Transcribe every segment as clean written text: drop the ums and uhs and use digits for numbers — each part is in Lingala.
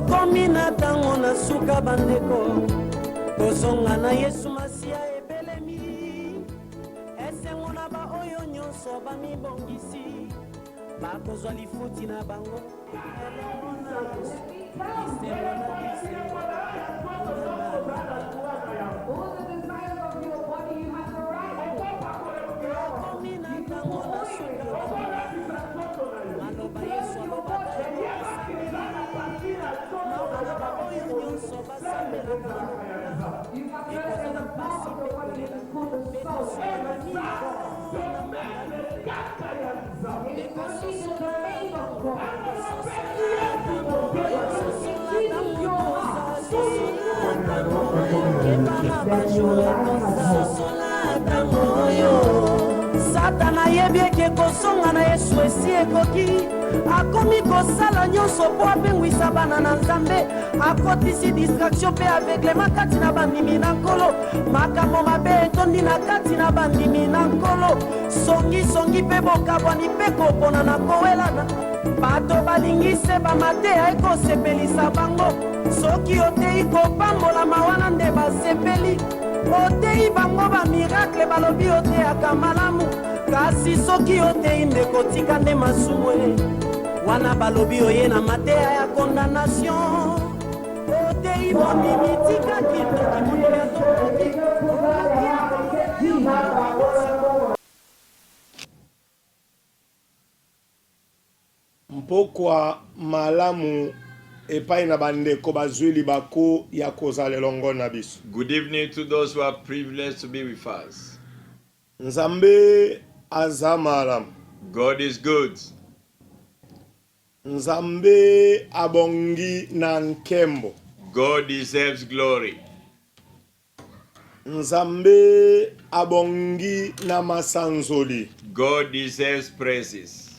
tokomi na ntango na suka bandeko kozonga na Yesu Masia ebelemi esengo na baoyo nyonso bamibongisi bakozwa lifuti na bango elongo na lisengo na lisengo. Tokomi na ntango na suka maloba Yesu alobaka Satana yebieke kosonga na Yesu esi ekoki akomi kosala nyonso po apengwisa bana na Nzambe akotisi distraction pe aveuglement kati na bandimi na nkolo makambo mabe etondi na kati na bandimi na nkolo songi pe bokabwani pe kopona na kowelana bato balingise bamateya ekosepelisa bango soki otei kopambola mawana nde basepeli otei bango bamiracle balobi oteyaka malamu kasi soki otei ndeko tika nde masumu wana balobi oye na mateya ya condamnation otei bomimi tika kindoki moninga tokoki mpokwa malamu epai na bandeko bazwili bako ya kozala elongo na biso. Good evening to those who are privileged to be with us. Nzambe aza malamu. God is good. Nzambe abongi na nkembo. God deserves glory. Nzambe abongi na masanzoli. God deserves praises.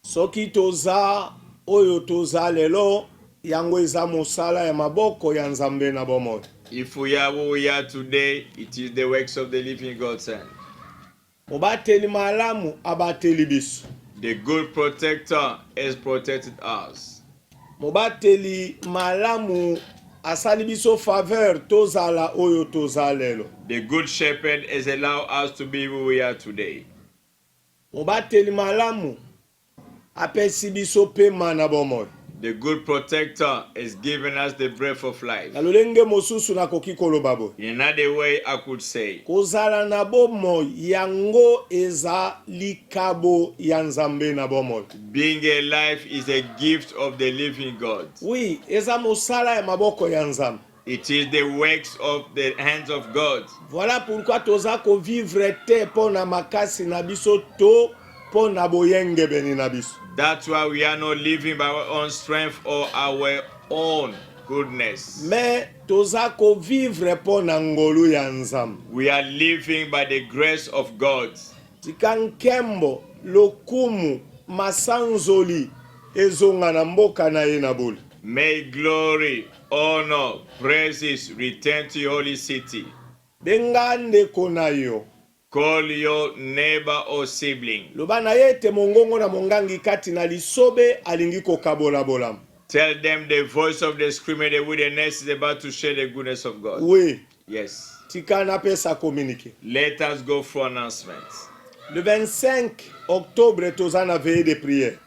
Soki toza oyo toza lelo yango eza mosala ya maboko ya Nzambe na bomoi. If we are who we are today, it is the works of the living God's hand. Mobateli malamu abateli biso. The good protector has protected us. Mobateli malamu asali biso faveur tozala oyo toza lelo. The good shepherd has allowed us to be who we are today. Mobateli malamu apesi biso pema na bomoi. The good protector has given us the breath of life. Nalolenge mosusu nakoki koloba bo. In another way I could say, kozala na bomoi yango eza likabo ya Nzambe na bomoi. being alive is a gift of the living God. Oui, eza mosala ya maboko ya Nzambe. It is the works of the hands of God. Voilà pourquoi toza ko vivre te pona makasi na biso to pona boyenge beni na biso. That's why we are not living by our own strength or our own goodness. Mais toza ko vivre pona ngolu ya Nzambe. We are living by the grace of God. Tika nkembo lokumu masanzoli ezonga na mboka na ye na boli. May glory, honor, praises return to your holy city. Benga ndeko na yo. Call your neighbor or sibling. Loba na yete mongongo na mongangi kati na lisobe alingi kokabola bolam. Tell them the voice of the screamer, the wilderness is about to share the goodness of God. Oui. Yes. Tika na pesa communiquer. Let us go for announcements. Le 25 octobre toza na veille de prière.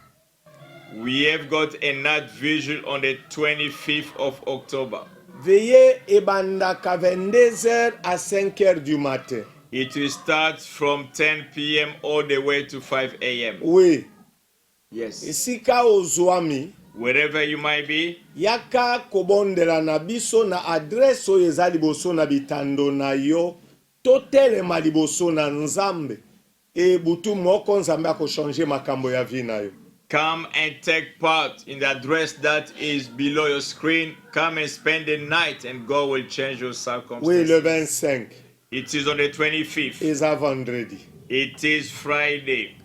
We have got a night vigil on the 25th of October. Veillez ebandaka 22h à 5h du matin. It will start from 10 p.m. all the way to 5 a.m. Oui. Yes. Esika ozwami. Wherever you might be. Yaka kobondela na biso na adresse oyo eza liboso na bitando na yo. Totelema liboso na Nzambe. E butu moko Nzambe akochange makambo ya vie na yo. Come and take part in the address that is below your screen. Come and spend the night and God will change your circumstances. Oui, le 25. It is on the 25th. Eza vendredi. It is Friday.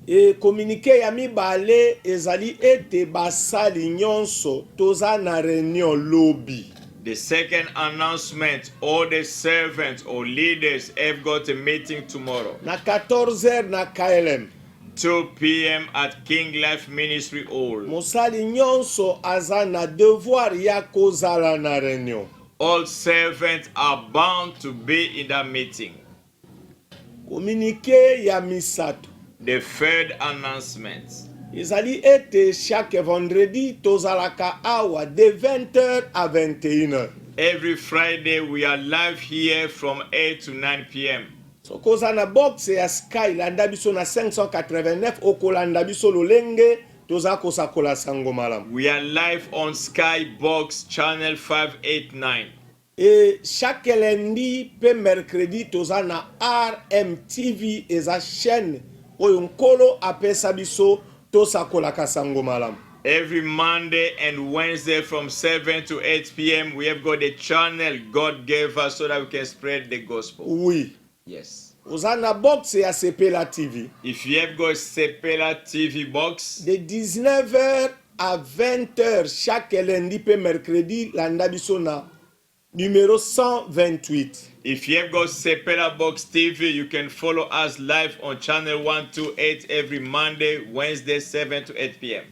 E communiqué ya mibale ezali ete basali nyonso toza na réunion lobby. The second announcement, all the servants or leaders have got a meeting tomorrow. Na 14h na KLM. 2 p.m. at King Life Ministry Hall. mosali nyonso aza na devoir ya kozala na réunion. All servants are bound to be in that meeting. Communiqué ya misato. The third announcement. ezali ete chaque vendredi tozalaka awa de 20h à 21h. Every Friday we are live here from 8 to 9 p.m. sokoza na box ya Sky landa biso na 589 okolanda biso lolenge toza kosakola sango malamu. We are live on Sky Box channel 589. Et chaque lundi pe mercredi toza na RMTV eza chaîne oyo nkolo apesa biso tosakola kasango malamu. Every Monday and Wednesday from 7 to 8 p.m. we have got a channel God gave us so that we can spread the gospel. Oui. Yes. Oza na box ya Sepela TV. If you have got Sepela TV box, De 19h à 20h chaque lundi pe mercredi landa biso na numéro 128. if you have got Sepela Box TV, you can follow us live on channel 128 every Monday, Wednesday, 7 to 8 p.m.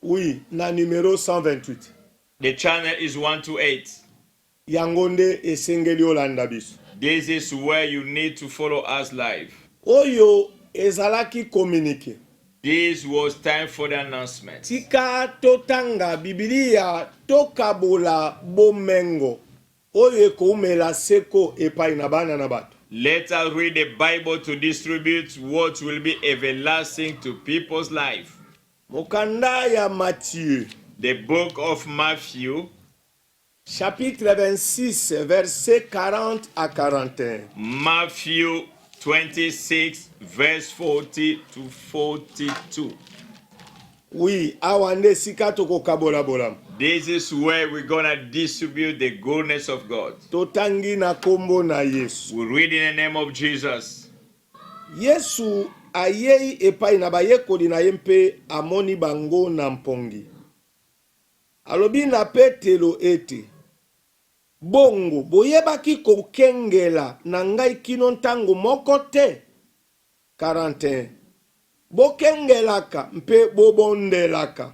Oui, na numéro 128. The channel is 128. Yango nde esengeli olanda biso. This is where you need to follow us live. Oyo ezalaki communiqué. This was time for the announcement. Tika totanga Biblia tokabola bomengo. Oyo ekoumela seko epai na bana na bato. Let us read the Bible to distribute what will be everlasting to people's life. Mokanda ya Matthieu, The book of Matthew, chapitre 26, verset 40 à 41. Matthew 26, verse 40 to 42. Oui, awande sika tokokabola bolam. This is where we're gonna distribute the goodness of God. Totangi na kombo na Yesu. We read in the name of Jesus. Yesu ayei epai na bayekoli na ye mpe amoni bango na mpongi. Alobi na Petelo ete bongo boyebaki kokengela na ngai kino ntango moko te. 41. Bokengelaka mpe bobondelaka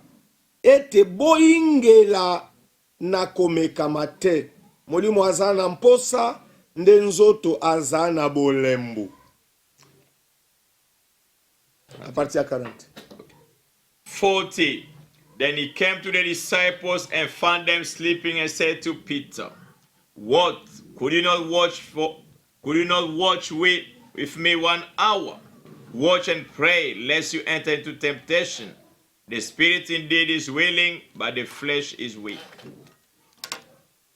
ete boingela na komekama te. Molimo aza na mposa nde nzoto aza na bolembu. A partir ya 40. 40. Then he came to the disciples and found them sleeping and said to Peter, "What? Could you not watch with me 1 hour? Watch and pray, lest you enter into temptation. The spirit indeed is willing, but the flesh is weak."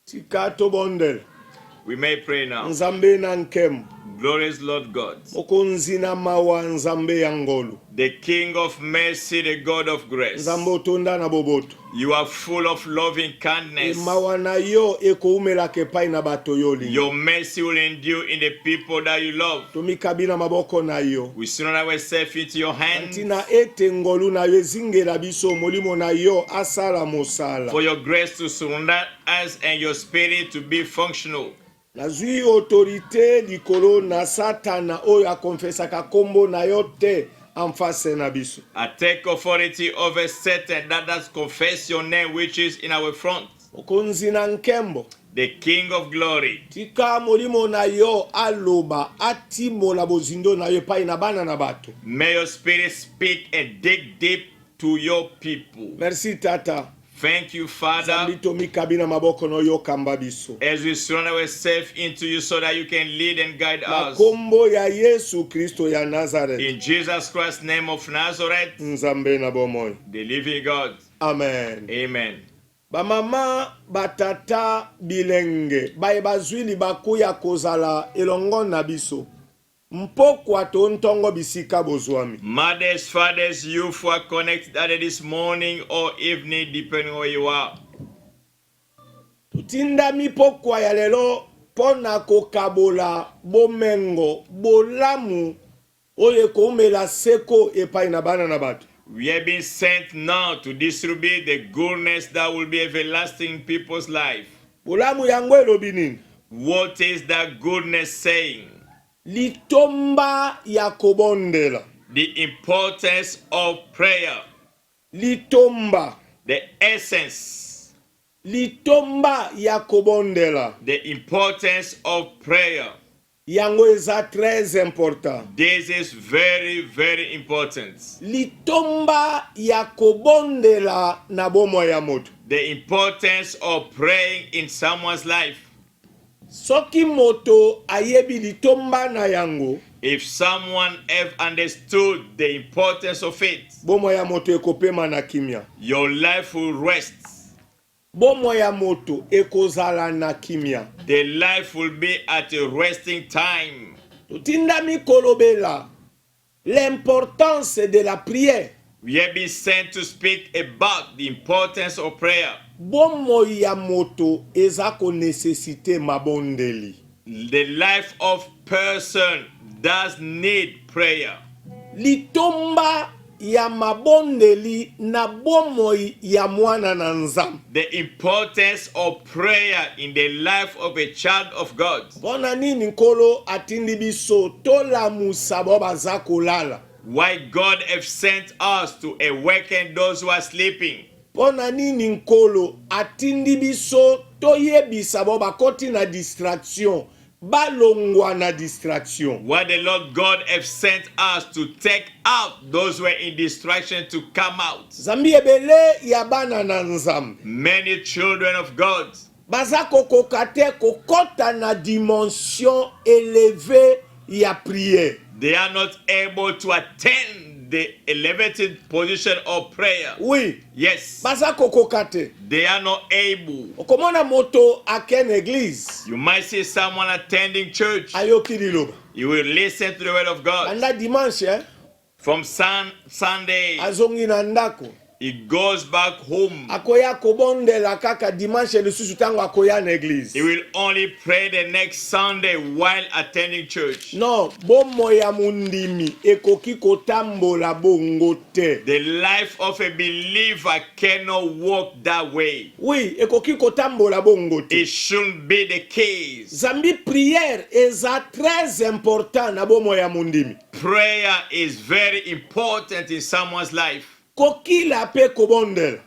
Tikato bondel. We may pray now. Nzambe na nkemu. Glorious Lord God, Okonzi na mawa nzambe ya ngolu. the King of mercy, the God of grace. Nzambe otonda na boboto. You are full of loving kindness. Mawa na yo ekoumelaka epai na bato yo lingi. Your mercy will endure in the people that you love. Tomikabi na maboko na yo. We surrender ourselves into your hands. Ntina ete ngolu na yo ezingela biso molimo na yo asala mosala. For your grace to surrender us and your spirit to be functional. Nazui autorité likolo na satana oyo akonfesaka kombo na yo te amfase na biso. I take authority over Satan that does confess your name which is in our front. Okonzi na nkembo. The King of glory. Tika molimo na yo aloba atimola bozindo na yo epai na bana na bato. May your spirit speak and dig deep to your people. Merci tata. Thank you, Father, Tomikabi na maboko no yo kamba biso. as we surrender ourselves into you so that you can lead and guide Na us. kombo ya Yesu Kristo ya Nazareth. In Jesus Christ's name of Nazareth, Nzambe na bomoy. the living God. Amen. Amen. Bamama batata bilenge baye bazwili bakuya kozala elongo na biso. Mpokwa tontongo bisika bozwami. Mothers, fathers, youth who are connected either this morning or evening, depending where you are. Tutinda mipokwa ya lelo pona kokabola bomengo bolamu oye koumela seko epai na bana na bato. We have been sent now to distribute the goodness that will be everlasting in people's life. Bolamu yango elobi nini? What is that goodness saying? Litomba ya kobondela. The importance of prayer. litomba The essence. litomba ya kobondela The importance of prayer. yango eza très important. This is very, very important. Litomba ya kobondela na bomoi ya moto. The importance of praying in someone's life. Soki moto ayebi litomba na yango, If someone have understood the importance of it, bomoi ya moto ekopema na kimia. your life will rest. Bomoi ya moto ekozala na kimia. The life will be at a resting time. Totindami kolobela l'importance de la prière. We have been sent to speak about the importance of prayer. Bomoi ya moto eza ko nécessité mabondeli. The life of person does need prayer. Litomba ya mabondeli na bomoi ya mwana na nzambe. The importance of prayer in the life of a child of God. Bona nini nkolo atindi biso tolamusa bo baza kolala. Why God have sent us to awaken those who are sleeping. Bona nini nkolo atindi biso toyebisa bo bakoti na distraction. Balongwa na distraction. Why the Lord God have sent us to take out those who are in distraction to come out. Zambi ebele ya bana na nzambe. Many children of God, Baza kokoka te kokota na dimension élevée ya prière. they are not able to attain the elevated position of prayer. Oui, Yes, baza kokoka te. they are not able. Okomona moto akene église. You might see someone attending church. Ayoki liloba. You will listen to the word of God. Anda dimanche, From Sunday, azongi na ndako. he goes back home. Akoya kobondela kaka dimanche lisusu tango akoya na église. He will only pray the next Sunday while attending church. Non, bomo ya mundimi ekoki kotambola bongo te. The life of a believer cannot walk that way. Oui, ekoki kotambola bongo te. It shouldn't be the case. Zambi prière eza très important na bomo ya mundimi. Prayer is very important in someone's life. Kokila pe kobondela.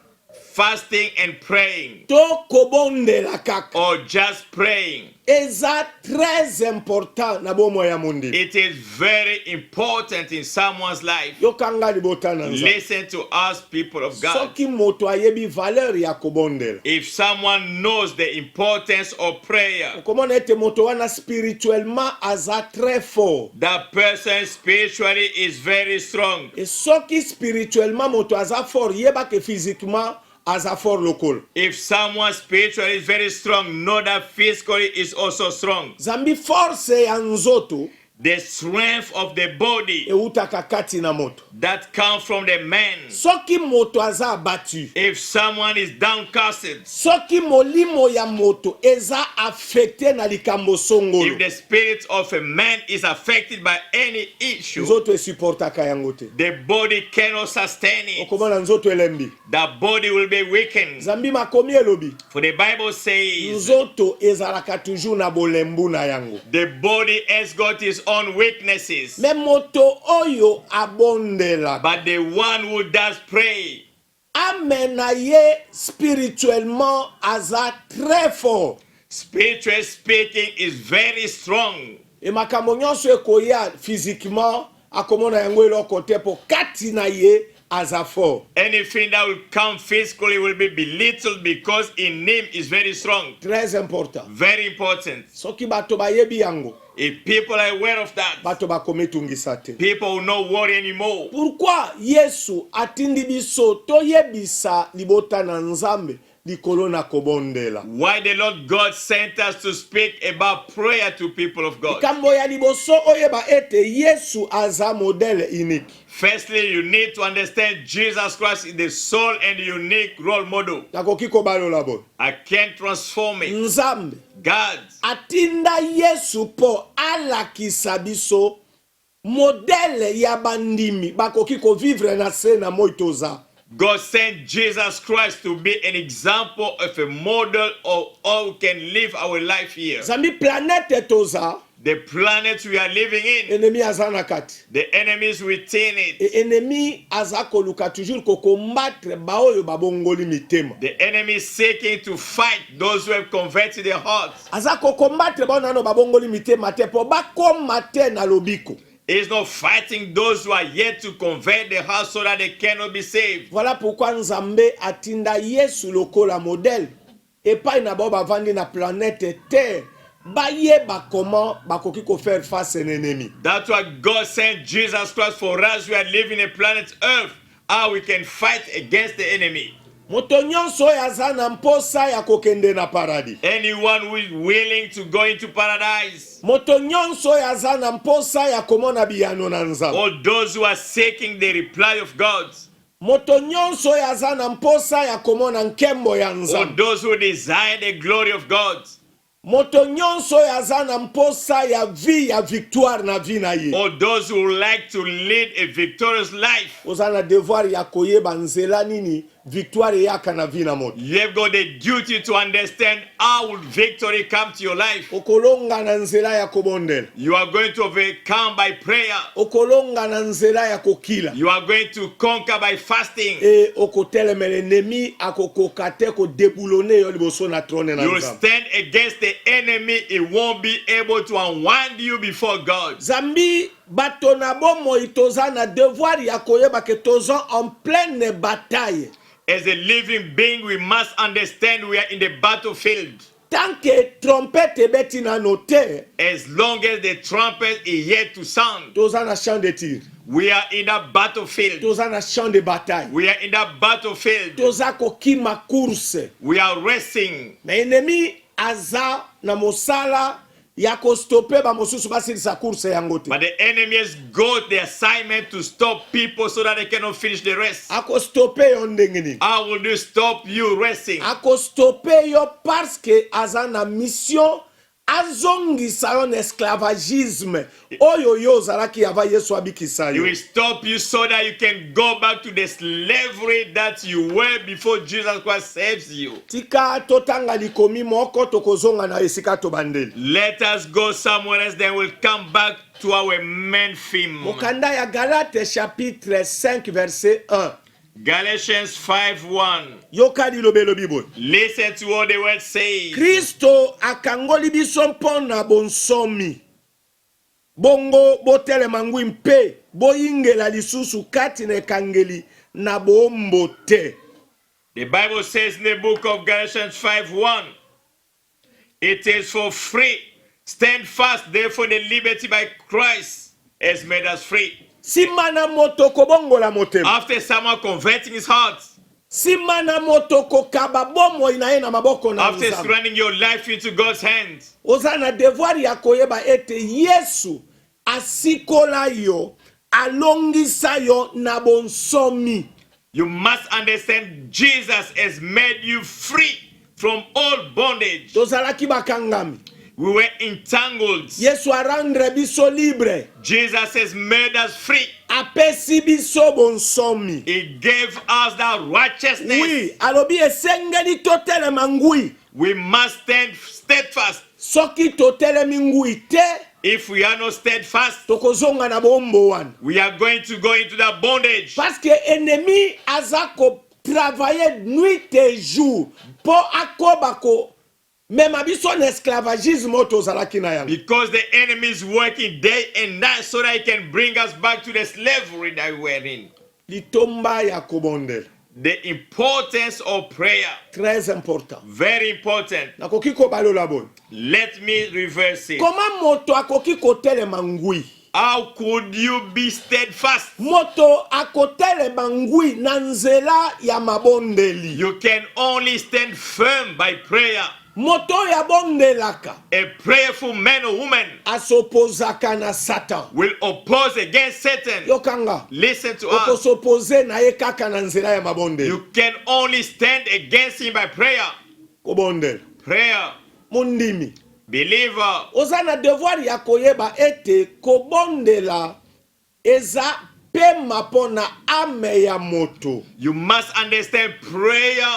Fasting and praying, To kobondela kaka. or just praying, Eza très important na bomo ya mundimi. it is very important in someone's life. Yokanga libota na nzambe. Listen to us, people of God. Soki moto ayebi valeur ya kobondela. If someone knows the importance of prayer, Komona ete moto wana spirituellement aza très fort. that person spiritually is very strong. Et soki spirituellement moto aza fort, yeba ke physiquement aza fort lokolo. If someone spiritually is very strong, know that physically is also strong. Zambi force ya nzoto The strength of the body eutaka kati na moto. that comes from the man. Soki moto aza abattu, If someone is downcasted, soki molimo ya moto eza affecté na likambo if songolo, the spirit of a man is affected by any issue, nzoto esupportaka yango te. the body cannot sustain it. Okomona nzoto elembi. The body will be weakened. Zambi makomi elobi. For the Bible says Nzoto ezalaka toujours na bolembu na yango. the body has got its own weaknesses. Me moto oyo abondela. But the one who does pray, Amena ye spirituellement aza très fort. spiritually speaking, is very strong. E makambo nyonso ekoya physiquement akomona yango eloko te po kati na ye aza fort. Anything that will come physically will be belittled because in him is very strong. Très important. Very important. Soki bato bayebi yango, If people are aware of that, bato bakomitungisa te. people will not worry anymore. Pourquoi Yesu atindi biso toyebisa libota na Nzambe likolo na kobondela? Why the Lord God sent us to speak about prayer to people of God. Kambo ya liboso oyeba ete Yesu aza modele unique. Firstly, you need to understand Jesus Christ is the sole and unique role model. Nakoki kobalola boy. I can't transform it. Nzambe God atinda Yesu po alakisa biso modele ya bandimi bakoki ko vivre na se na moitoza God sent Jesus Christ to be an example of a model of how we can live our life here. Zambi planète toza. The planet we are living in, Ennemi azana kati. the enemies within it. Et ennemi azako luka toujours ko combattre baoyo babongoli mitema. The enemy is seeking to fight those who have converted their hearts. Azako combattre bao nano babongoli mitema te po bakomate na lobiko. He is not fighting those who are yet to convert their hearts so that they cannot be saved. Voilà pourquoi Nzambe atinda Yesu lokola modèle. Et pas na bao bavandi na planète terre. Bayeba comment bakoki ko faire face à un ennemi. That's why God sent Jesus Christ for us. We are living a planet Earth. How we can fight against the enemy. Moto nyonso yaza na mposa ya kokende na paradis. Anyone who is willing to go into paradise. Moto nyonso yaza na mposa ya komona biyano na Nzambe. All those who are seeking the reply of God. Moto nyonso yaza na mposa ya komona nkembo ya All Nzambe. those who desire the glory of God. Moto nyonso yaza na mposa ya vie ya victoire na vie na ye. Or those who like to lead a victorious life. Oza na devoir ya koyeba nzela nini victoire yaka na vie na moto. You have got the duty to understand how will victory come to your life. Okolonga na nzela ya kobondela. You are going to overcome by prayer. Okolonga na nzela ya kokila. You are going to conquer by fasting. Et okotelemela ennemi akokoka te ko déboulonner yo liboso na trône na You will Nzambe. stand against the enemy. He won't be able to unwind you before God. Zambi bato na bomo itoza na devoir ya koyeba ke toza en pleine bataille. As a living being, we must understand we are in the battlefield. Tant que trompette beti na note, As long as the trumpet is yet to sound, toza na champ de tir. we are in that battlefield. Toza na champ de bataille. We are in that battlefield. Toza kokima course. We are racing. Na ennemi aza na mosala ya ko stopper ba mosusu basilisa course yango te. But the enemy has got the assignment to stop people so that they cannot finish the race. Ako stopper yo ndenge nini? How will they stop you racing? Ako stopper yo parce que aza na mission azongisa yo na esclavagisme oyo yo zalaki yava Yesu abikisa He yo. will stop you so that you can go back to the slavery that you were before Jesus Christ saves you. Tika totanga likomi moko tokozonga na esika tobandeli. Let us go somewhere else, then we'll come back to our main theme. Mokanda ya Galate chapitre 5 verset 1. Galatians 5:1. Yoka lilobelo bibo. Listen to what the word says. Kristo akangoli biso mpona bonsomi. Bongo botelema ngwi mpe boyingela lisusu kati na ekangeli na bombo te. The Bible says in the book of Galatians 5:1, it is for free. Stand fast, therefore the liberty by Christ has made us free. Simana moto kobongola motema. After someone converting his heart, Simana moto kokaba bomo inaye na maboko na after Nzambe. surrendering your life into God's hands, Oza na devoir ya koyeba ete Yesu asikola yo alongisa yo na bonsomi. you must understand Jesus has made you free from all bondage. Tozalaki bakangami. We were entangled. Yesu arendre biso libre. Jesus has made us free. Apesi biso bonsomi. He gave us that righteousness. Oui, alobi esengeli totelema ngui. We must stand steadfast. Soki totelemi ngui te, If we are not steadfast, tokozonga na bombo wana. we are going to go into that bondage. Parce que ennemi azako travailler nuit et jour po akoba ko mema biso na esclavagisme tozalaki na yango. Because the enemy is working day and night so that he can bring us back to the slavery that we were in. Litomba ya kobondela. The importance of prayer, Très important. very important. Nakoki kobalola boy. Let me reverse it. Comment moto akoki kotelema ngui? How could you be steadfast? Moto akotelema ngui na nzela ya mabondeli. You can only stand firm by prayer. Moto ya bondelaka A prayerful man or woman asopozaka na Satan. will oppose against Satan. Yokanga. Listen to us. Okosopose na ye kaka na nzela ya mabondeli. You can only stand against him by prayer. Kobondela. Prayer. Mundimi. Believer, Oza na devoir ya koyeba ete kobondela eza pema mpo na ame ya moto. You must understand prayer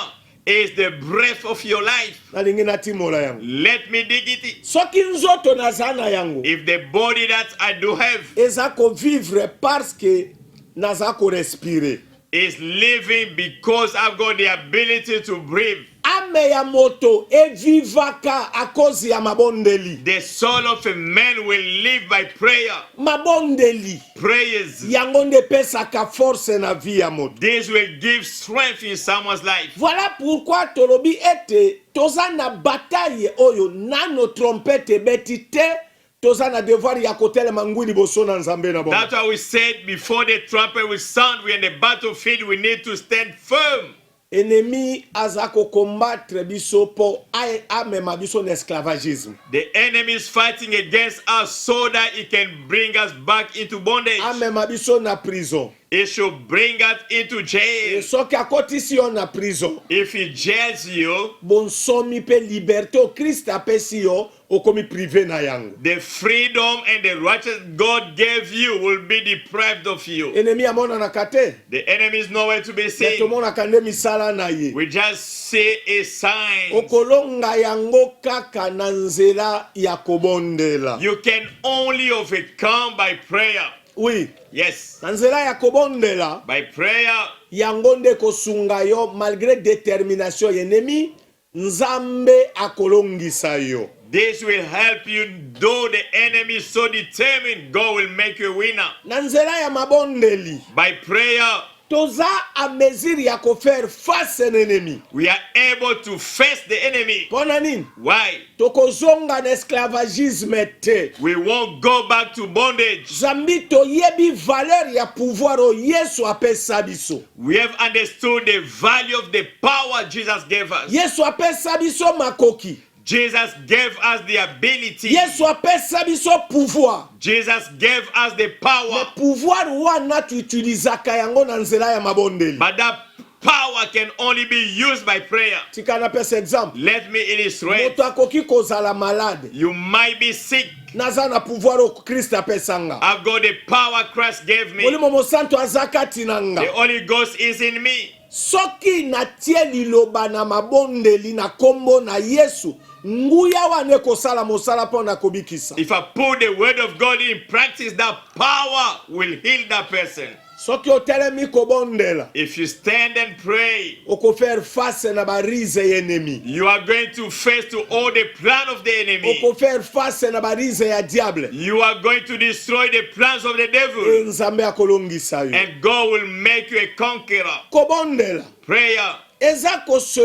is the breath of your life. Nalingi natimola yango. Let me dig it. Soki nzoto naza na yango, If the body that I do have eza kovivre parce que naza korespirer. is living because I've got the ability to breathe, Ame ya moto evivaka a cause ya mabondeli. the soul of a man will live by prayer. Mabondeli Prayers. yango nde pesaka force na vie ya moto. This will give strength in someone's life. Voilà pourquoi tolobi ete toza na bataille oyo nano trompette beti te, toza na devoir ya kotelema ngwili boso na nzambe na bongo. That's why we said before the trumpet will sound, we're in the battlefield, we need to stand firm. Ennemi azako combattre biso po amema biso na esclavagisme. The enemy is fighting against us so that it can bring us back into bondage. Amema biso na prison. It should bring us into jail. Soki akotisi yo na prison, If he jails you, bonsomi pe liberté o Christ apesi yo okomi privé na yango. the freedom and the righteousness God gave you will be deprived of you. Ennemi amonanaka te. The enemy is nowhere to be Me seen. tomonaka nde misala na ye. We just see a sign. Okolonga yango kaka na nzela ya kobondela. You can only overcome by prayer. Oui, Yes, na nzela ya kobondela by prayer. yango nde kosunga yo malgré détermination ya ennemi, nzambe akolongisa yo. This will help you, though the enemy is so determined, God will make you a winner. Na nzela ya mabondeli By prayer, toza a mesure ya kofaire face na ennemi. we are able to face the enemy. Pona nini? Why? Tokozonga na esclavagisme te. We won't go back to bondage. Zambi toyebi valeur ya pouvoir o Yesu apesa biso. We have understood the value of the power Jesus gave us. Yesu apesa biso makoki. Jesus gave us the ability. Yesu apesa biso pouvoir. Jesus gave us the power. Le pouvoir wana tuutilizaka yango na nzela ya mabondeli. But that power can only be used by prayer. Tika na pesa exemple. Let me illustrate. Moto akoki kozala malade. You might be sick. Naza na pouvoir o Christ apesanga. I've got the power Christ gave me. Molimo mosanto azakati nanga. The Holy Ghost is in me. Soki natie liloba na mabondeli na kombo na Yesu, nguya wane kosala mosala pona kobikisa. If I put the word of God in practice, that power will heal that person. Soki otelemi kobondela, If you stand and pray, oko faire face na barize ennemi. you are going to face to all the plan of the enemy. Oko faire face na barize ya diable. You are going to destroy the plans of the devil. Nzambe akolongisa yo. And God will make you a conqueror. Kobondela Prayer. eza ko se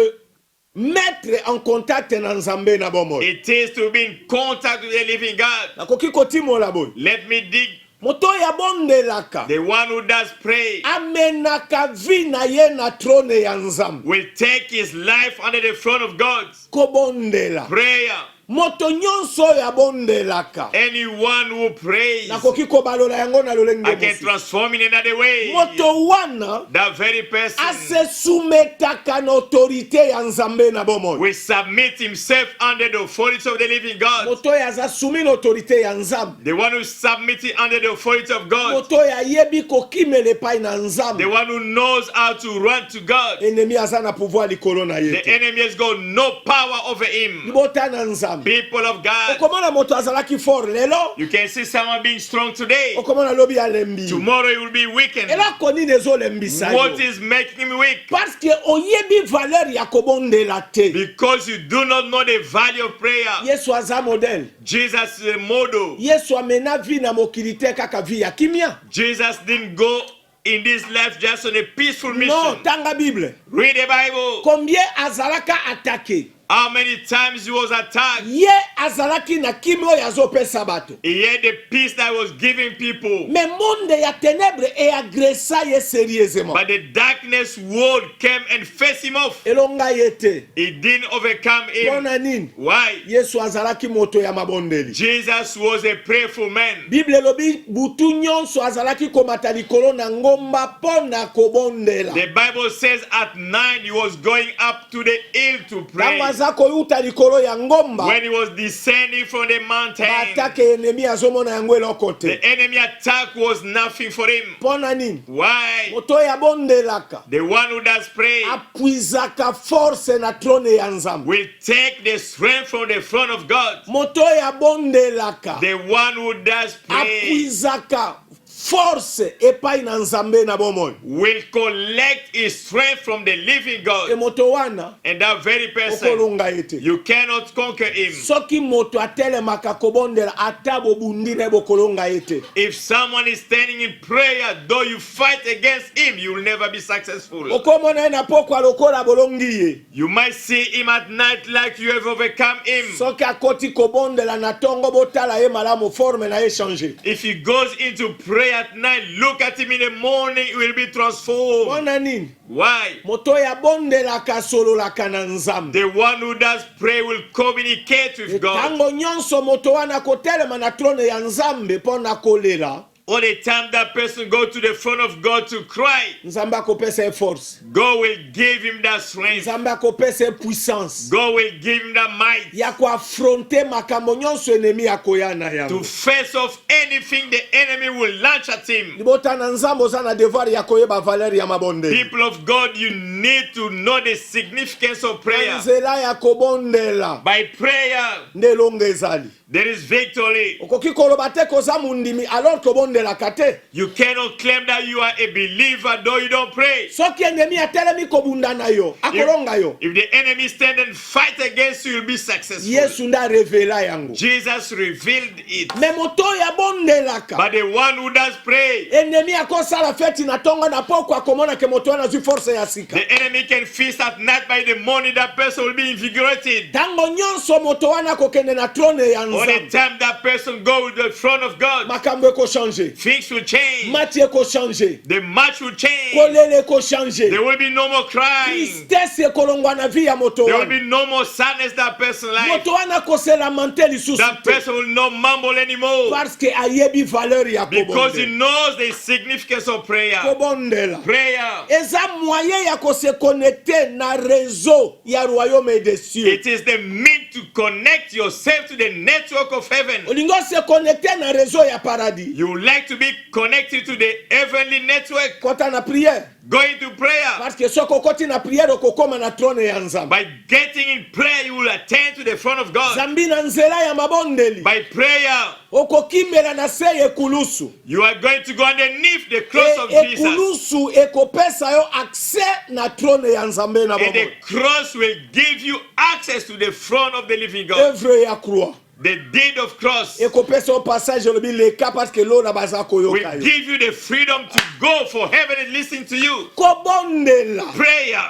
mettre en contact na Nzambe na bomo. It is to be in contact with the living God. Nakoki kotimola boy. Let me dig. Moto ya bondelaka The one who does pray amenaka vi na ye na trone ya Nzambe. will take his life under the throne of God. Kobondela Prayer. moto nyonso ya bondelaka Anyone who prays, nakoki kobalola yango na lolenge I can mosusu. transform in another way. Moto wana That very person ase soumetaka na autorité ya Nzambe na bomoi. will submit himself under the authority of the living God. Moto ya aza soumis na autorité ya Nzambe. The one who is submitting under the authority of God. Moto ya yebi kokimela epai na Nzambe. The one who knows how to run to God. Ennemi aza na pouvoir likolo na ye The te. enemy has got no power over him. Libota na Nzambe. People of God, Okomona moto azalaki fort lelo. you can see someone being strong today. Okomona lobi alembi. Tomorrow he will be weakened. Elako nini ezolembisa What yo? is making him weak? Parce que oyebi valeur ya kobondela te. Because you do not know the value of prayer. Yesu aza modèle. Jesus is a model. Yesu amena vi na mokili te kaka vi ya kimia. Jesus didn't go in this life just on a peaceful mission. Non, tanga Bible. Read the Bible. Combien azalaka attaqué? How many times he was attacked? Ye azalaki na kimio ya zopesa bato. He had the peace that was giving people. Mais monde ya ténèbres et agressa ye sérieusement. But the darkness world came and faced him off. Elonga yete. He didn't overcome him. Pona nini? Why? Yesu azalaki moto ya mabondeli. Jesus was a prayerful man. Bible lobi butu nyonso azalaki komata likolo na ngomba ngomba pona kobondela. The Bible says at night he was going up to the hill to pray. Tango koyuta likolo ya ngomba. When he was descending from the mountain, Atake enemi azomona yango elokote. the enemy attack was nothing for him. Pona nini? Why? Moto ya bondelaka. The one who does pray Apuizaka force na trone ya nzambe. will take the strength from the throne of God. Moto ya bondelaka. The one who does pray Apuizaka force epai na nzambe na bomoi. will collect his strength from the living E God. moto wana And that very person, okolunga ete. you cannot conquer him. Soki moto atelemaka kobondela ata bobundine bokolonga ete. If someone is standing in prayer, though you fight against him, you will never be successful. Okomona na pokwa lokola bolongiye. You might see him at night like you have overcome him. Soki akoti kobondela na tongo botala ye malamu forme na ye changer. If he goes into prayer at night, look at him in the morning, he will be transformed. Mona nini? Why? Moto ya bondelaka sololaka na nzambe. The one who does pray will communicate with God. Tango nyonso moto wana kotelema na trone ya nzambe pona kolela. All the time that person go to the front of God to cry, Nzambe akopesa force. God will give him that strength. Nzambe akopesa puissance. God will give him that might Ya kuafronte makambo nyonso enemi akoyana to yango. face off anything the enemy will launch at him. Libota na nzambe oza na devoir ya koyeba valeur ya mabonde. People of God, you need to know the significance of prayer. Nzela ya kobondela. By prayer, Nde longa ezali. there is victory. Okoki koloba te koza mundimi alors kobondelaka te. You cannot claim that you are a believer though you don't pray. Soki enemi atelemi kobunda na yo, akolonga yo. If the enemy stand and fight against you, you'll be successful. Yesu nda revela yango. Jesus revealed it. Me moto ya bondelaka. But the one who does pray, Enemi akosala feti na tonga na poko akomona ke moto wana zui force ya sika. the enemy can feast at night. By the morning, that person will be invigorated. Tango nyonso moto wana kokende na trone ya All the nzambe. time that person go to the throne of God, Makambo eko changer. things will change. Mati eko changer. The match will change. Kolele eko changer. There will be no more crying. Tristesse ekolongwa na vie ya moto There will wana. be no more sadness that person life. Moto wana kosela mante lisusu That te. person will not mumble anymore Parce que ayebi valeur ya because he kobondela. knows the significance of prayer. Kobondela. Prayer, Eza moyen ya kose connecter na réseau ya royaume des cieux. it is the means to connect yourself to the network of heaven. Olingo se connecter na réseau ya paradis. You would like to be connected to the heavenly network. Kota na prière. Go into prayer. Parce que soko koti na prière okokoma na trône ya nzambe. By getting in prayer, you will attend to the throne of God. Zambi na nzela ya mabondeli. By prayer, Okokimela na se ekulusu. you are going to go underneath the cross of Jesus. Ekulusu ekopesa yo accès na trône ya nzambe na And the bomo. cross will give you access to the throne of the living God. Œuvre ya croix. The deed of cross Ekopesa yo passage lobi leka parce que l'eau na baza koyoka will yo. give you the freedom to go for heaven and listen to you. Kobondela. Prayer,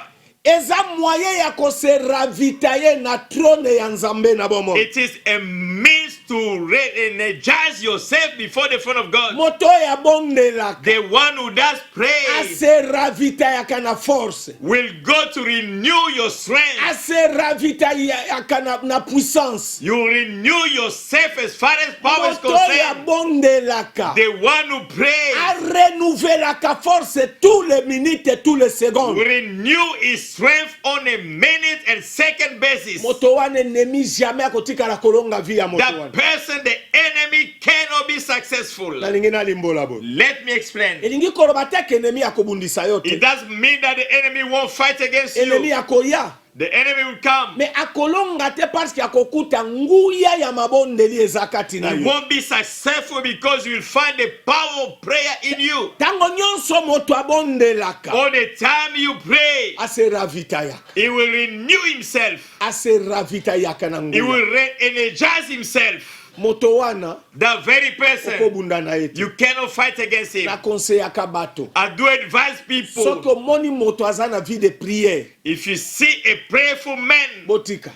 Eza moyen ya kose ravitaye na trône ya nzambe na bomo. it is a means to re-energize yourself before the throne of God. Moto ya bondelaka. The one who does pray Ase ravitayaka na force. will go to renew your strength. Ase ravitayaka na puissance. You renew yourself as far as power is Moto ya concerned. bondelaka. The one who prays A renouvelaka force tous les minutes et tous les will secondes. renew his strength on a minute and second basis. Moto wana enemi jamais akotikala kolonga vie ya moto That wana. person, the enemy, cannot be successful. Nalingi nalimbola bo. Let me explain. Elingi koloba te ke enemi akobundisa yo It te. doesn't mean that the enemy won't fight against Enemi you. akoya. The enemy will come. Me akolonga te parce que akokuta nguya ya mabondeli eza kati na You yo. won't be successful because you will find the power of prayer in you. Tango nyonso moto abondelaka. All the time you pray, Ase ravitayaka. he will renew himself. Ase ravitayaka na He nguya. will re-energize himself. Moto wana That very person, okobunda na ye te. you cannot fight against him. Na konseyaka bato. I do advise people, Soki omoni moto aza na vie de prière. if you see a prayerful man, Botika.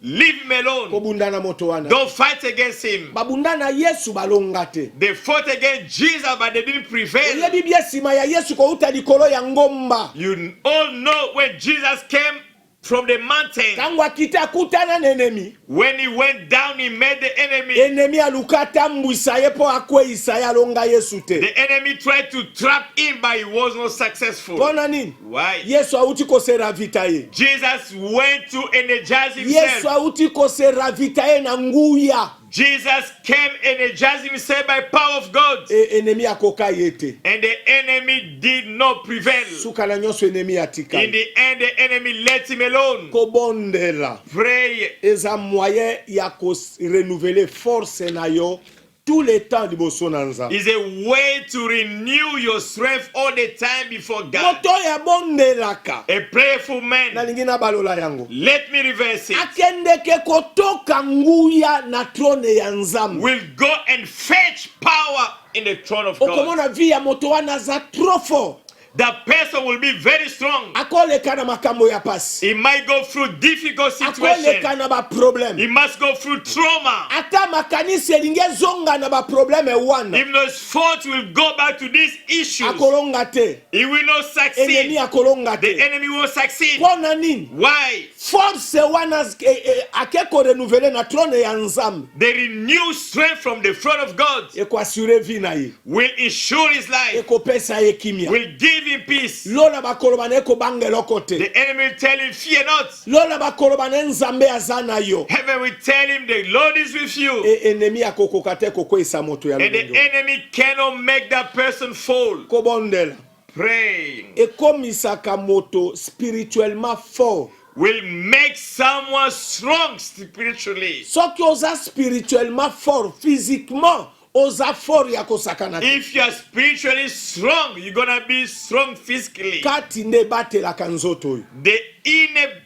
leave him alone. Kobunda na moto wana. Don't fight against him. Babunda na Yesu balonga te. They fought against Jesus, but they didn't prevail. Oyebi bie sima ya Yesu kouta likolo ya ngomba. You all know when Jesus came from the mountain. Tangu akita kutana na enemi. When he went down, he met the enemy. Enemi alukata mbwisa yepo akwe Isaya longa Yesu te. The enemy tried to trap him, but he was not successful. Pona nini? Why? Yesu auti kose ravitaye. Jesus went to energize himself. Yesu auti kose ravitaye na nguya. Jesus came energizing himself by power of God. Enemi akoka yete. And the enemy did not prevail. Suka na nyonso enemi atika. In the end, the enemy let him alone. Kobondela. Pray. Eza moyen ya ko renouveler force na yo tout le temps liboso na nzambe. Is a way to renew your strength all the time before God. Moto ya bondelaka. A prayerful man. Na lingina balola yango. Let me reverse it. Akendeke kotoka nguya na trone ya nzambe. Will go and fetch power in the throne of God. Okomona vi ya moto wana za trop fort. That person will be very strong. Akoleka na makambo ya pasi. He might go through difficult situations. Akoleka na ba problem. He must go through trauma. Ata makanisa elinge zonga na ba probleme wana. Even though his thoughts will go back to these issues, Akolonga te. he will not succeed. Enemi akolonga te. The enemy will succeed. Pona nini? Why? Force wana akeko renouveler na trone ya nzambe. The renewed strength from the throne of God Eko assure vie na ye. will ensure his life, Eko pesa ye kimia. will give him peace. Lola bakoloba na eko bangelo kote. The enemy will tell him, fear not. Lola bakoloba na nzambe azana yo. Heaven will tell him, the Lord is with you. Enemi akokoka te kokwesa moto ya And the lulendo. enemy cannot make that person fall. Kobondela. Praying Ekomisaka moto spirituellement fort. will make someone strong spiritually. Soki oza spirituellement fort, physiquement, oza fort ya kosakana te. If you are spiritually strong, you're gonna be strong physically. Kati nde batelaka nzoto oyo. The inner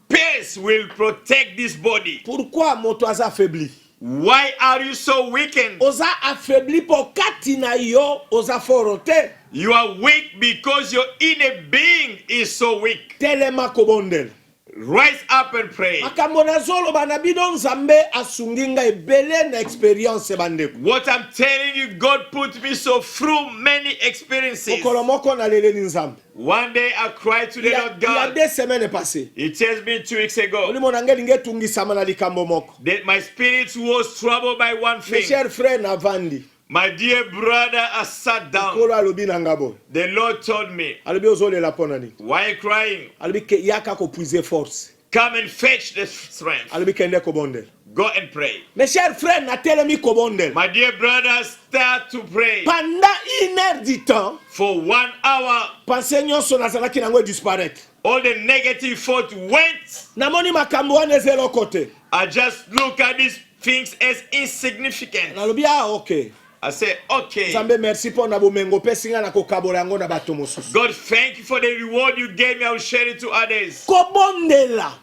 pace will protect this body. Pourquoi moto aza affaibli? Why are you so weakened? Oza affaibli po kati na yo oza fort te. You are weak because your inner being is so weak. Telema kobondela. Rise up and pray. Makambo nazoloba na bino nzambe asungi ngai ebele na experience bandeko. What I'm telling you, God put me so through many experiences. Okolo moko naleleli nzambe. One day I cried to the Lord Il y a God. 2 semaines passées. It has been 2 weeks ago Olimo nangeli ngetungisama na likambo moko. that my spirit was troubled by one Mes thing. chers frères navandi. My dear brother, I sat down. Kolo alobi na ngabo. The Lord told me, Alobi ozolela pona nini? why are you crying? Alobi ke yaka ko puiser force. Come and fetch the strength. Alobi kende kobondela. Go and pray. Mes chers frères natelemi kobondela. My dear brothers, start to pray. Pendant 1 heure du temps, For 1 hour, pensée nyonso nazalaki nango disparaître. all the negative thought went. Namoni makambo wana ezelo kote. I just look at these things as insignificant. Nalobi okay. I say, okay. Nzambe merci pona bomengo pesi nga na kokabola yango na bato mosusu. God, thank you for the reward you gave me. I will share it to others. Kobondela.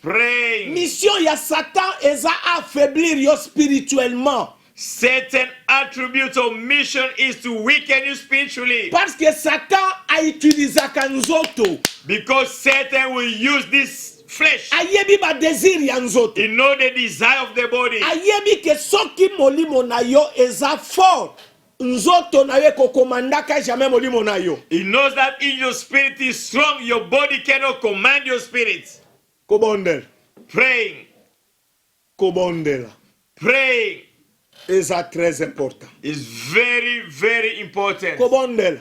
Praying. Mission ya Satan eza affaiblir yo spirituellement. Certain attribute of mission is to weaken you spiritually. Parce que Satan a utilisé nzoto. Because Satan will use this flesh. Ayebi ba désir ya nzoto. He know the desire of the body. Ayebi ke soki molimo na yo eza fort. Nzoto na yo kokomandaka jamais molimo na yo. He knows that if your spirit is strong, your body cannot command your spirit. Kobondela. Praying. Kobondela. Praying Eza très important. is very, very important. Kobondela.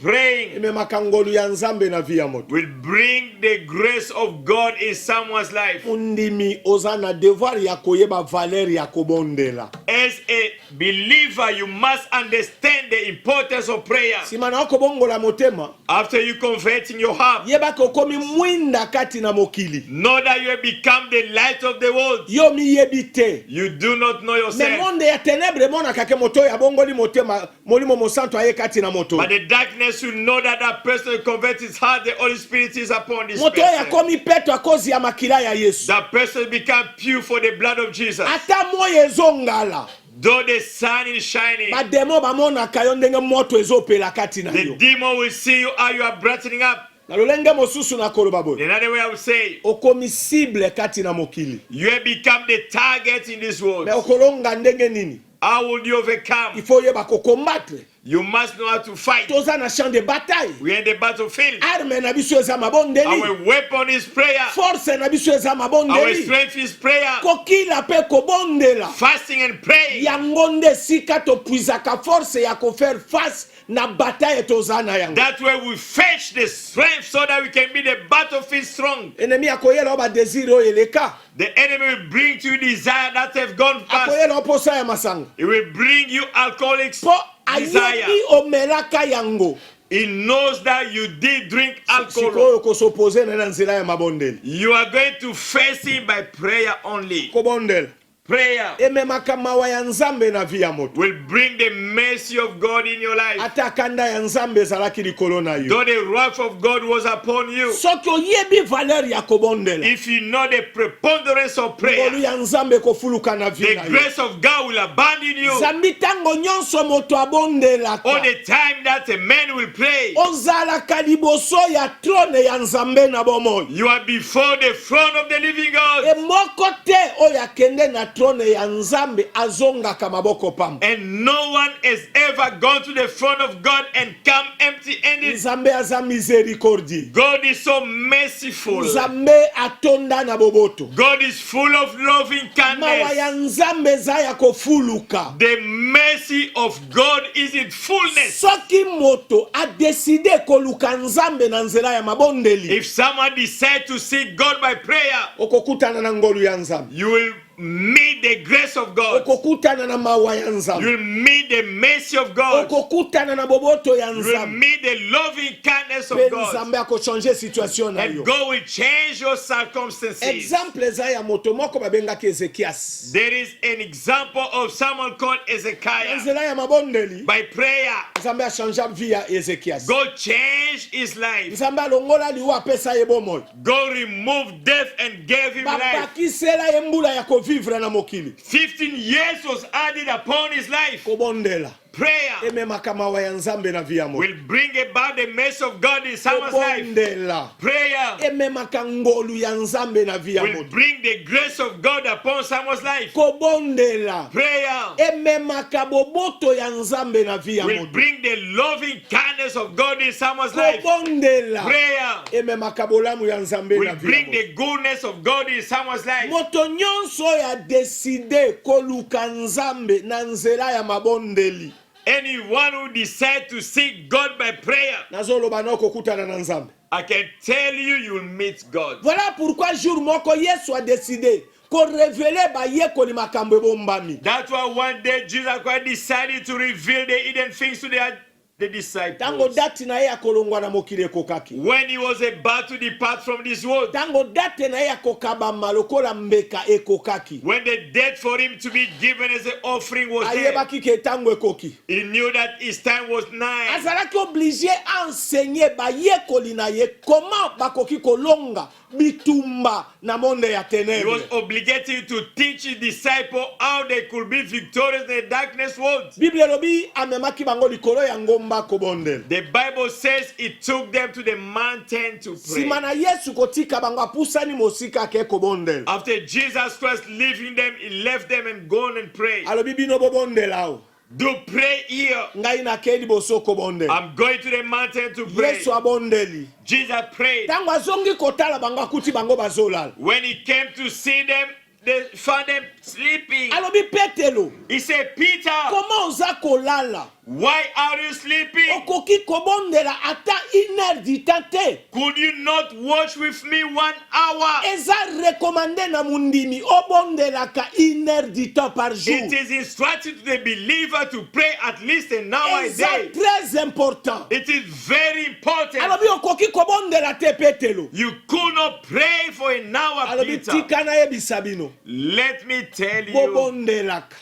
Praying Ime makangolu ya nzambe na vie ya moto. will bring the grace of God in someone's life. Undimi oza na devoir ya koyeba valeur ya kobondela. As a believer, you must understand the importance of prayer. Sima na okobongola motema, After you convert in your heart, yeba kokomi mwinda kati na mokili. know that you have become the light of the world. Yo mi yebite. You do not know Me yourself. monde ya ténèbre mona kake moto ya bongoli motema, molimo mosanto aye kati na moto. But the darkness will know that that person converts his heart, the Holy Spirit is upon this Moto ya person. komi peto akozi ya makila ya Yesu. That person become pure for the blood of Jesus. Ata moye ezongala. Though the sun is shining, Ba demo ba mona kayo ndenge moto ezopela kati na the yo. demon will see you how you are brightening up. Na lolenge mosusu na koloba boy. Another way I would say, Okomi cible kati na mokili. you have become the target in this world. Me okolonga ndenge nini? How will you overcome? Il faut yeba ko combattre. You must know how to fight. Toza na champ de bataille. We are in the battlefield. Arme na biso eza mabondeli. Our weapon is prayer. Force na biso eza Our mabondeli. strength is prayer. Kokila pe kobondela. Fasting and praying. Yango nde sika topuizaka force ya ko faire face na bataille toza na yango. That way we fetch the strength so that we can be the battlefield strong. Ennemi akoyela ba désir o eleka. The enemy will bring to you desire that have gone past. Akoyela oposa ya masanga. He will bring you alcoholics Po desire. ayebi omelaka yango. He knows that you did drink alcohol. Sikoyo ko s'opposer na nzela ya mabondeli. You are going to face him by prayer only. Kobondela. Prayer Ememaka mawa ya nzambe na vi ya moto. will bring the mercy of God in your life. Ata kanda ya nzambe ezalaki likolo na yo. Though the wrath of God was upon you, Soki oyebi valeur ya kobondela. if you know the preponderance of Ngolu prayer, ya nzambe kofuluka na vi na the yo. grace of God will abandon you. Zambi tango nyonso moto abondelaka. All the time that a man will pray, Ozalaka liboso ya trone ya nzambe na bomoi. you are before the throne of the living God. Emoko te oyo akende na trone ya nzambe azongaka maboko pamba. And no one has ever gone to the throne of God and come empty-handed. Nzambe aza misericordie. God is so merciful. Nzambe atonda na boboto. God is full of loving Mawa ya kindness. nzambe eza ya kofuluka. The mercy of God is in fullness. Soki moto adeside koluka nzambe na nzela ya mabondeli. If someone decides to seek God by prayer, Okokutana na ngolu ya nzambe. you will meet the grace of God. Okokutana na mawa ya You nzambe. will meet the mercy of God. Okokutana na boboto ya You will nzambe. meet the loving kindness of Pe God. nzambe akochange situation na And yo. God will change your circumstances. Exemple eza ya moto moko babengaki Ezekias. There is an example of someone called Na Ezekiah. nzela ya mabondeli. By prayer, Nzambe achangea vie ya Ezekias. God changed his life. Nzambe alongola liwa apesa ye bomoi. God removed death and gave him life. Babakisela ye mbula ya kovivre na mokili. 15 years was added upon his life. Kobondela. Prayer Ememaka mawa ya nzambe na vie ya moto. will bring about the mercy of God in someone's life. Kobondela. Prayer Ememaka ngolu ya nzambe na vie ya will moto. bring the grace of God upon someone's life. Kobondela. Prayer Ememaka boboto ya nzambe na vie ya will moto. bring the loving kindness of God in someone's life. Kobondela. Prayer Ememaka bolamu ya nzambe na will vie ya bring moto. the goodness of God in someone's life. Moto nyonso ya deside koluka nzambe na nzela ya mabondeli. Anyone who decides to seek God by prayer, Nazoloba na okokutana na nzambe. I can tell you, you will meet God. Voilà pourquoi jour moko Yesu a décidé ko révéler ba yekoli makambo ebombami. That's why one day Jesus Christ decided to reveal the hidden things to the Tango disciples. dati na ye akolongwa na mokili ekokaki. When he was about to depart from this world, Tango date na ye akokabama lokola mbeka ekokaki. when the death for him to be given as an offering was there, Ayebaki ke tango ekoki. he knew that his time was nigh. Azalaki obligé enseigner ba yekoli na ye comment bakoki kolonga bitumba na monde ya He was ténèbres. obligated to teach his disciples how they could be victorious in the darkness world. Bible lobi amemaki bango likolo ya ngomba kobondela. The Bible says he took them to the mountain to pray. Sima na Yesu kotika bango apusani mosika ke kobondela. After Jesus Christ leaving them, he left them and gone and prayed. Alobi bino bobondela o. Do pray here. Ngai na keli boso kobondela. I'm going to the mountain to pray. Yesu abondeli. Jesus prayed. Tango azongi kotala bango akuti bango bazolala. When he came to see them, they found them sleeping. Alobi Petelo, He said, Peter, comment oza kolala? why are you sleeping? Okoki kobondela ata 1 heure du temps te. Could you not watch with me 1 hour? Eza recommandé na mundimi obondelaka 1 heure du temps par jour. It is instructed to the believer to pray at least an hour a Eza day. très important. It is very important. Alobi okoki kobondela te Petelo. You could not pray for an hour, Alobi Peter. tika na yebisa bino. Let me tell you, Bobondelaka.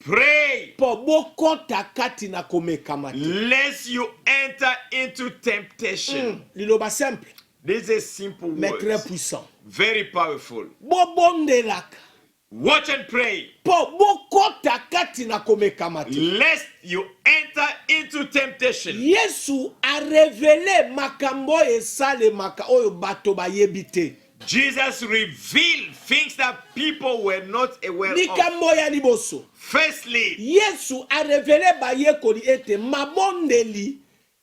pray Po bokota kati na komekama te. lest you enter into temptation. Liloba simple, This is a simple mais très word, puissant. very powerful. Bobondelaka. Watch and pray Po bokota kati na komekama te. lest you enter into temptation. Yesu a révélé makambo esalemaka oyo bato bayebi te. Jesus revealed things that people were not aware of. likambo ya liboso Firstly, yesu arevele bayekoli ete mabondeli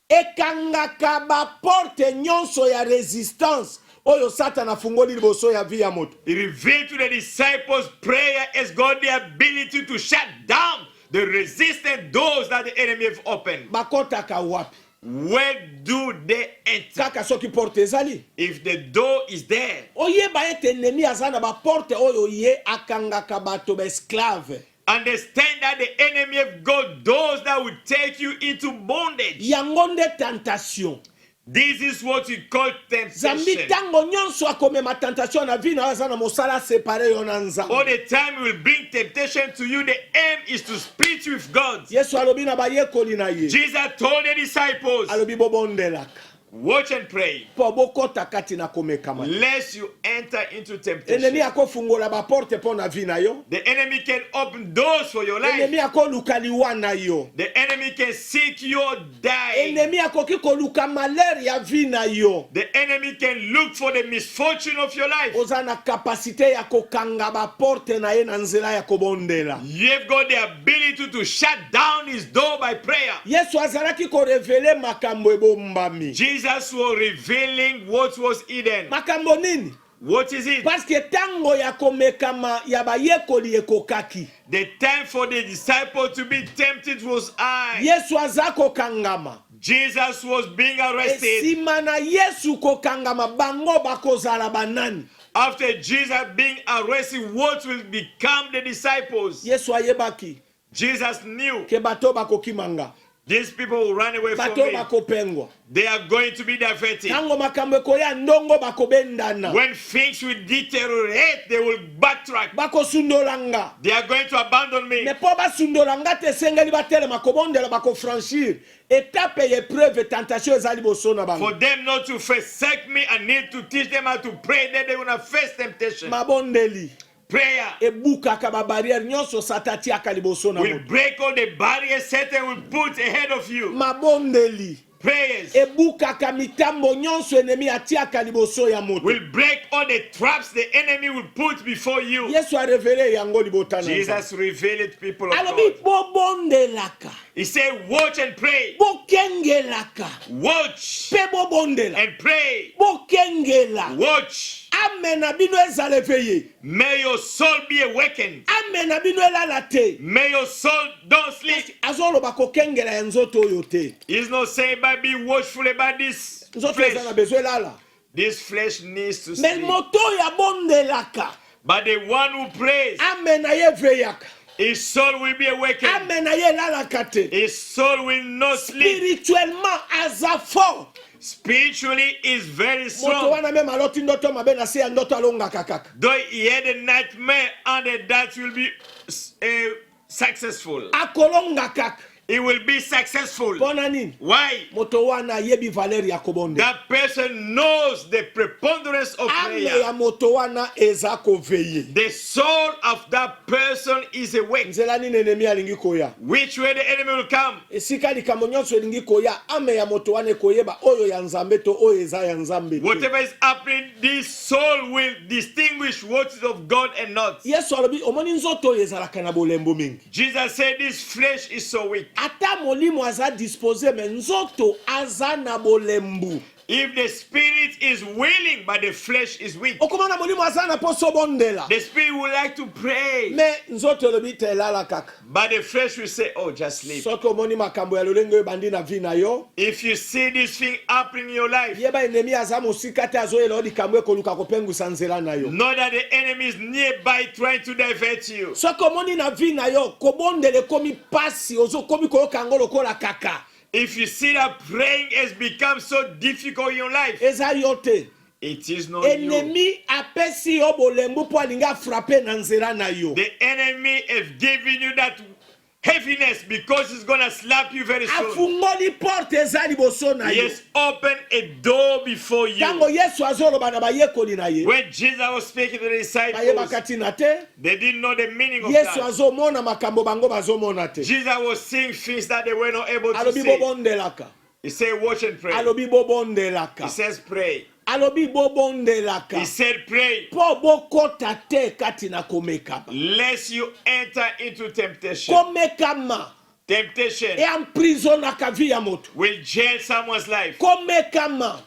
ekangaka baporte nyonso ya resistance oyo Satan afungoli liboso ya vi ya moto. he revealed to the disciples prayer has got the ability to shut down the resistant doors that the enemy have opened. Bakotaka wapi? Where do they enter? Kaka soki porte ezali. If the door is there, Oyeba ete ennemi azana ba porte oyo ye akangaka bato ba esclave. understand that the enemy have got doors that will take you into bondage. Yango nde tentation. This is what we call Zambi temptation. tango nyonso akomema tentation na vi na azana mosala séparé yo na nzambe. All the time he will bring temptation to you. The aim is to split you with God. Yesu alobi na bayekoli na ye. Jesus told the disciples, Alobi bobondelaka. watch and pray, Po bokota kati na komekama. lest you enter into Ennemi temptation. akofungola ba porte po na vi na yo. The enemy can open doors for your life. Ennemi akoluka liwa na yo. The enemy can seek your dying. Ennemi akoki koluka malheur ya vi na yo. The enemy can look for the misfortune of your life. Oza na kapasite ya kokanga ba porte na ye na nzela ya kobondela. You've got the ability to shut down his door by prayer. Yesu azalaki korevele makambo ebombami. Jesus was revealing what was hidden. Makambo nini? What is it? Parce que tango ya komekama ya bayekoli ekokaki. The time for the disciple to be tempted was high. Yesu aza kokangama. Jesus was being arrested. Esima na Yesu kokangama bango bakozala banani. After Jesus being arrested, what will become the disciples? Yesu ayebaki Jesus knew ke bato bakokimanga. these people will run away from Bato me. bakopengwa. They are going to be diverted. Tango makambo ekoya ndongo bakobendana. When things will deteriorate, they will backtrack. Bakosundolanga. They are going to abandon me. Mais po basundolanga te sengeli batelema kobondela bakofranchir étape ya épreuve tentation ezali boso na bango. For them not to forsake me, I need to teach them how to pray that they will not face temptation. Mabondeli Prayer ebukaka ba barrière nyonso satati akaliboso na will moto. break all the barriers Satan will put ahead of you. Mabondeli Prayers ebukaka mitambo nyonso enemi atiaka liboso ya moto. will break all the traps the enemy will put before you. Yesu arevele yango libota na nzambe. Jesus revealed it, people of Alobi God. bobondelaka, He said, watch and pray. bokengelaka, Watch pe bobondela, and pray. bokengela. Watch. Amen na bino ezala éveillé. May your soul be awakened. Amen na bino elala te. May your soul don't sleep. Azoloba kokengela ya nzoto oyo te. He's not saying by being watchful about this Nzoto eza na flesh. besoin elala. This flesh needs to Mais sleep. moto ya bondelaka. But the one who prays, Amen na ye veillaka. his soul will be awakened. Amen na ye elalaka te. His soul will not sleep. Spirituellement aza fort. Spiritually is very Moto strong. wana meme aloti ndoto mabe na se ya ndoto alongaka kaka. Though he had a nightmare, and that will be successful. Akolonga kaka. He will be successful. Pona nini? Why? Moto wana yebi valeri ya kobonde. That person knows the preponderance of Ame prayer. ya moto wana eza koveye. The soul of that person is awake. Nzela nini enemi alingi koya. Which way the enemy will come? Esika likambo nyonso elingi koya. Ame ya moto wana koyeba oyo ya nzambe to oyo eza ya nzambe te. Whatever is happening, this soul will distinguish what is of God and not. Yesu alobi omoni nzoto oyo ezalaka na bolembo mingi. Jesus said this flesh is so weak. Ata molimo aza dispose me nzoto aza na bolembu. If the spirit is willing, but the flesh is weak, Okomona molimo aza na poso bondela. the spirit would like to pray, Me nzoto elobi te elala kaka. but the flesh will say, oh, just sleep. Soki omoni makambo ya lolenge oyo bandi na vi na yo. If you see this thing happening in your life, Yeba enemi aza mosika te azoyela odi kambo ekoluka kopengwisa nzela na yo. know that the enemy is nearby trying to divert you. Soki omoni na vi na yo kobondela ekomi pasi ozokomi koyoka yango lokola kaka. If you see that praying has become so difficult in your life, Eza yo te. it is not you. Enemi apesi yo bolembu po alingi afrape na nzela na yo. The enemy has given you that heaviness because he's going to slap you very soon. Afungoli porte eza liboso na He yo. has opened a door before Tango you. Yesu azoloba na bayekoli na ye. When Jesus was speaking to the disciples, Bayebaka tina te. they didn't know the meaning of Yesu that. azomona makambo bango bazomona te. Jesus was seeing things that they were not able to Alobi see. bobondelaka. He said, watch and pray. Alobi bobondelaka. He says, pray. alobi bobondelaka He said, pray, po bokota te kati na komekama. lest you enter into temptation. Komekama Temptation emprisonaka vie ya moto. will jail someone's life. Komekama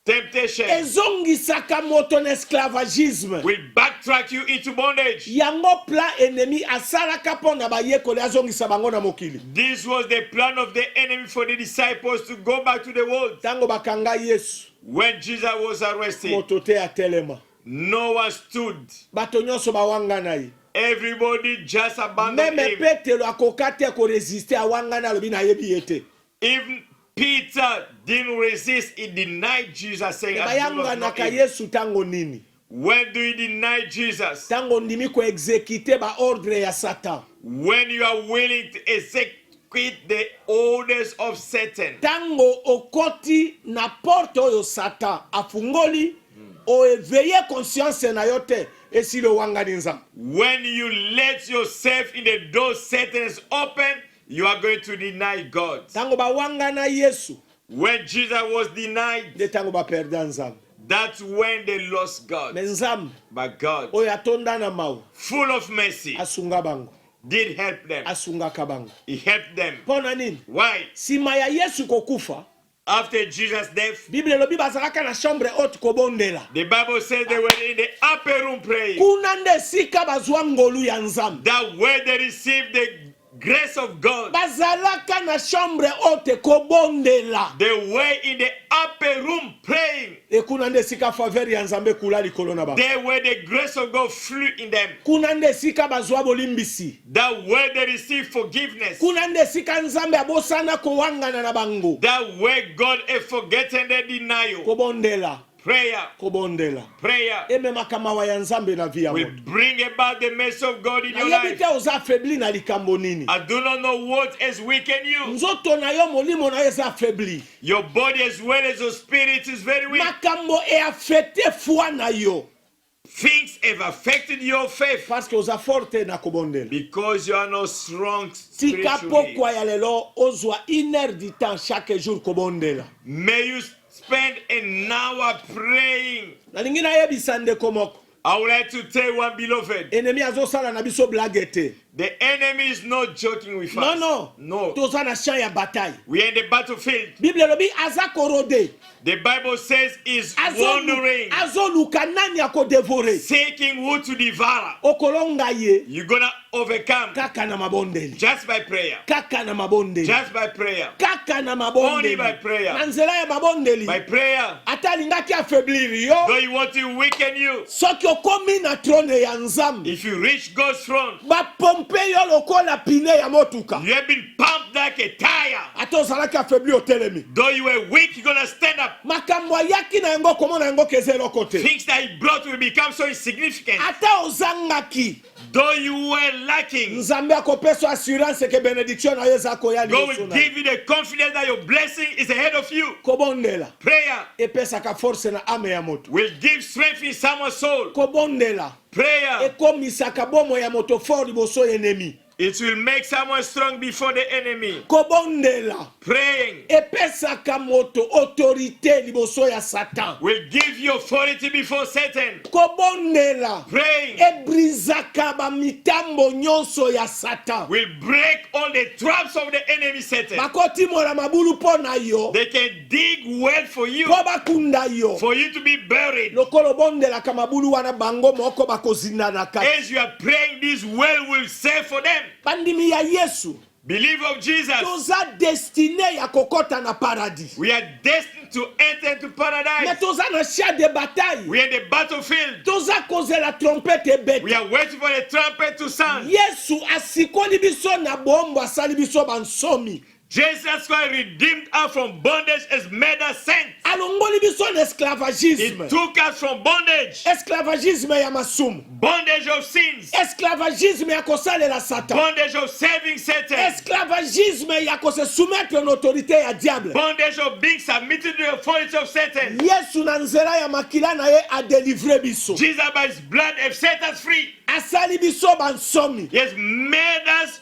Temptation ezongisaka moto na esclavagisme. will backtrack you into bondage. Yango plan ennemi asalaka mpo na bayekoli azongisa bango na mokili. This was the plan of the enemy for the disciples to go back to the world. Tango bakanga Yesu, When Jesus was arrested, moto te atelema. no one stood. Bato nyonso bawangana ye. Everybody just abandoned Meme him. Petelo akoka te koresiste awangana alobi na yebi yete. Even Peter didn't resist. He denied Jesus, saying, I do not know Bayanganaka him. Yesu tango nini? When do you deny Jesus? Tango ndimi ko exécuter ba ordre ya Satan. When you are willing to execute the orders of Satan. Tango okoti na porte oyo Satan afungoli o éveiller conscience na yote esilo wangani nzambe. When you let yourself in the door Satan is open, you are going to deny God. Tango bawangana Yesu When Jesus was denied, de tango ba perda nzambe. that's when they lost God. Me nzambe But God, oyo atonda na mawu full of mercy, asunga bango, did help them. asungaka bango. He helped them. Pona nini? Why? Sima ya Yesu kokufa, After Jesus' death, Bible elobi bazalaka na chambre haute kobondela. the Bible says they were in the upper room praying. Kuna nde sika bazwa ngolu ya nzambe. That where they received the grace of God, Bazalaka na chambre haute kobondela. they were in the upper room praying. E kuna nde sika faveur ya nzambe kula likolo na bango. They were the grace of God flew in them. Kuna nde sika bazwa bolimbisi. That where they received forgiveness. Kuna nde sika nzambe abosana kowangana na bango. That where God is forgetting the denial. Kobondela, Prayer, kobondela. prayer Eme makamawa ya nzambe na via will moto. bring about the mercy of God in your Nayebi life. te oza affaibli na likambo nini. I do not know what has weakened you. Nzoto na yo molimo na yo eza affaibli. Your body as well as your spirit is very weak. Makambo e affecte foi na yo. Things have affected your faith Parce que oza forte na kobondela. because you are not strong Tika spiritually. pokwa ya lelo ozwa 1 heure du temps chaque jour kobondela. May you spend an hour praying. Nalingi nayebisa ndeko moko. I would like to tell one beloved, Ennemi azosala na biso blague te. the enemy is not joking with Non, us. non. No. Toza na champ ya bataille. We are in the battlefield. Bible elobi aza korode. The Bible says is wandering, Azoluka nani akodevore. seeking who to devour. Okolonga ye You're gonna overcome kaka na mabondeli. just by prayer. Kaka na mabondeli. Just by prayer. Kaka na Only mabondeli. by prayer. Na nzela ya mabondeli. By prayer. Ata lingaki affaiblir yo. Though you want to weaken you, Soki okomi na trone ya nzambe. if you reach God's throne, Bapompe yo lokola pine ya motuka. you have been pumped like a tire. Ata ozalaki affaibli otelemi. Though you were weak, you're gonna stand up. Makambo ayaki na yango komona yango keze eloko te. Things that he brought will become so insignificant. Ata ozangaki. Though you were lacking, Nzambe akopesa assurance ke benediction na yo eza koya God liboso will na. give you the confidence that your blessing is ahead of you. Kobondela. Prayer Epesaka force na ame ya moto. will give strength in someone's soul. Kobondela. Prayer, Ekomisaka bomo ya moto fort liboso ya ennemi. it will make someone strong before the enemy. Kobondela. Praying Epesaka moto autorité liboso ya Satan. will give you authority before Satan. Kobondela. Praying Ebrizaka ba mitambo nyonso ya Satan. will break all the traps of the enemy Satan. Bakoti mola mabulu po na yo. They can dig well for you, Po bakunda yo. for you to be buried. Lokolo bondela kamabulu wana bango moko bakozinda na kati. As you are praying, this well will serve for them. Bandimi ya Yesu. Believe of Jesus. Toza destiné ya kokota na paradis. We are destined to enter into Mais paradise. toza na champ de bataille. We are in the battlefield. Toza koze la trompette ebeta. We are waiting for the trumpet to sound. Yesu asikoli biso na bombo asali biso bansomi. Jesus Christ redeemed us from bondage, has made us saints. Alongoli biso na He esclavagisme. took us from bondage, Esclavagisme ya masumu. bondage of sins, Esclavagisme ya kosalela Satan. bondage of serving Satan, Esclavagisme ya kose soumettre na autorité ya diable. bondage of being submitted to the authority of Satan. Yesu na nzela ya makila na ye adelivre biso. Jesus by his blood has set us free. Asali biso bansomi. He has made us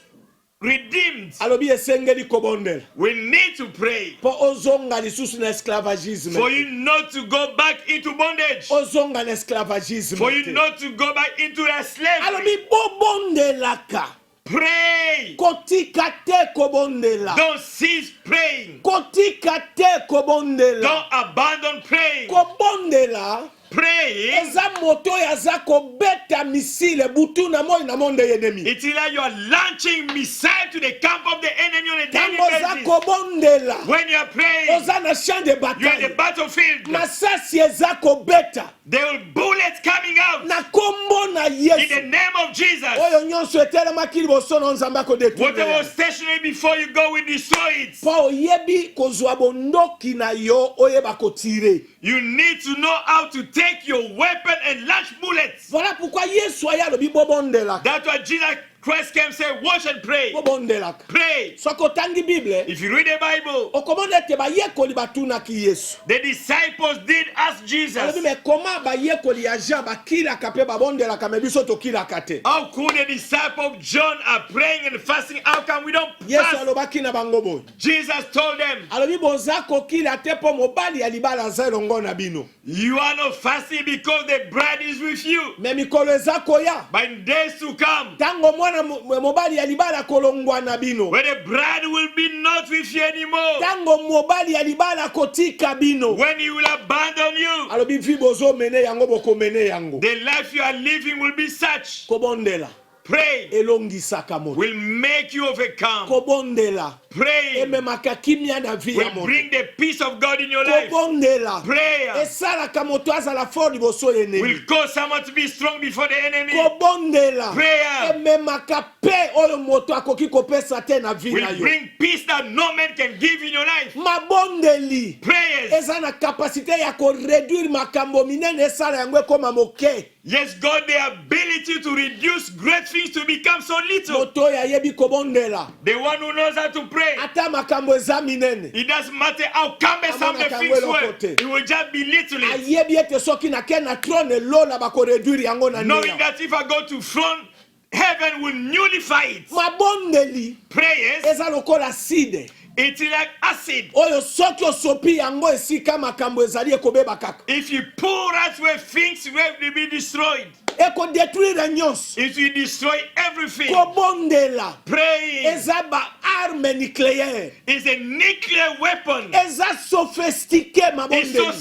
redeemed, alobi esengeli kobondela we need to pray po ozonga lisusu na esclavagisme for you not to go back into bondage, ozonga na esclavagisme for you te. not to go back into that slavery. alobi bobondelaka Pray. kotika te kobondela Don't cease praying. kotika te kobondela Don't abandon praying. kobondela Praying, eza moto oyo aza kobeta misile butu na moi na monde yenemi it's like you are launching missile to the camp of the enemy on a daily ntango oza basis. kobondela When you are praying, oza na champ de you're in the bataille battlefield. masasi eza kobeta There will bullets coming out na kombo na in the yesu name of Jesus. oyo nyonso etelemaki liboso na nzambe Whatever was akodetruire stationary before you go, we destroy it. mpo oyebi kozwa bondoki na yo oyeba kotire. You need to know how to take your weapon and launch bullets. Voilà pourquoi yesu aye alobi bobondelaka That's why Jesus Christ came and said, watch and pray. bobondelaka Pray. soki otangi bible If you read the Bible, okomona ete bayekoli batunaki yesu the disciples did ask Jesus, alobi me koma bayekoli ya jean bakilaka mpe babondelaka me biso tokilaka te how could the disciple of John are praying and fasting? How come we don't yesu fast? alobaki na bango boye Jesus told them, alobi boza kokila te mpo mobali ya libala aza elongo na bino you are not fasting because the bride is with you. me mikolo eza koya But in days to come, ntango mwana mobali ya libala kolongwa na bino when the bride will be not with you anymore, ntango mobali ya libala kotika bino when he will abandon you, alobi vi bozomene yango bokomene yango the life you are living will be such. kobondela Pray elongisaka moto will make you overcome. kobondela Pray ememaka kimia na vi ya will moto bring the peace of God in your life. kobondela Prayer esalaka moto azala fort liboso ya will enemi cause someone to be strong before the enemy. kobondela Prayer ememaka pe oyo moto akoki kopesa te na vi na will yo bring peace that no man can give in your life. mabondeli Prayers, eza na kapasite ya koreduire makambo minene esala yango ekoma moke yes, God, the ability to reduce great things to become so little. moto oyo ayebi kobondela The one who knows how to pray, ata makambo eza minene it doesn't matter how cumbersome the Amona things kangwelo were, kote. it will just belittle it. ayebi ete soki nake na trone elola bakoreduire yango na Knowing nia that if I go to front, heaven will nullify it. mabondeli Prayers, eza lokola side it's like acid. oyo soki osopi yango esika makambo ezali ekobeba kaka If you pour out where things will be destroyed, ekodetruire nyonso it will destroy everything. kobondela Praying eza baarme nucléaire is a nuclear weapon. eza sophistiqué It's so mabondeli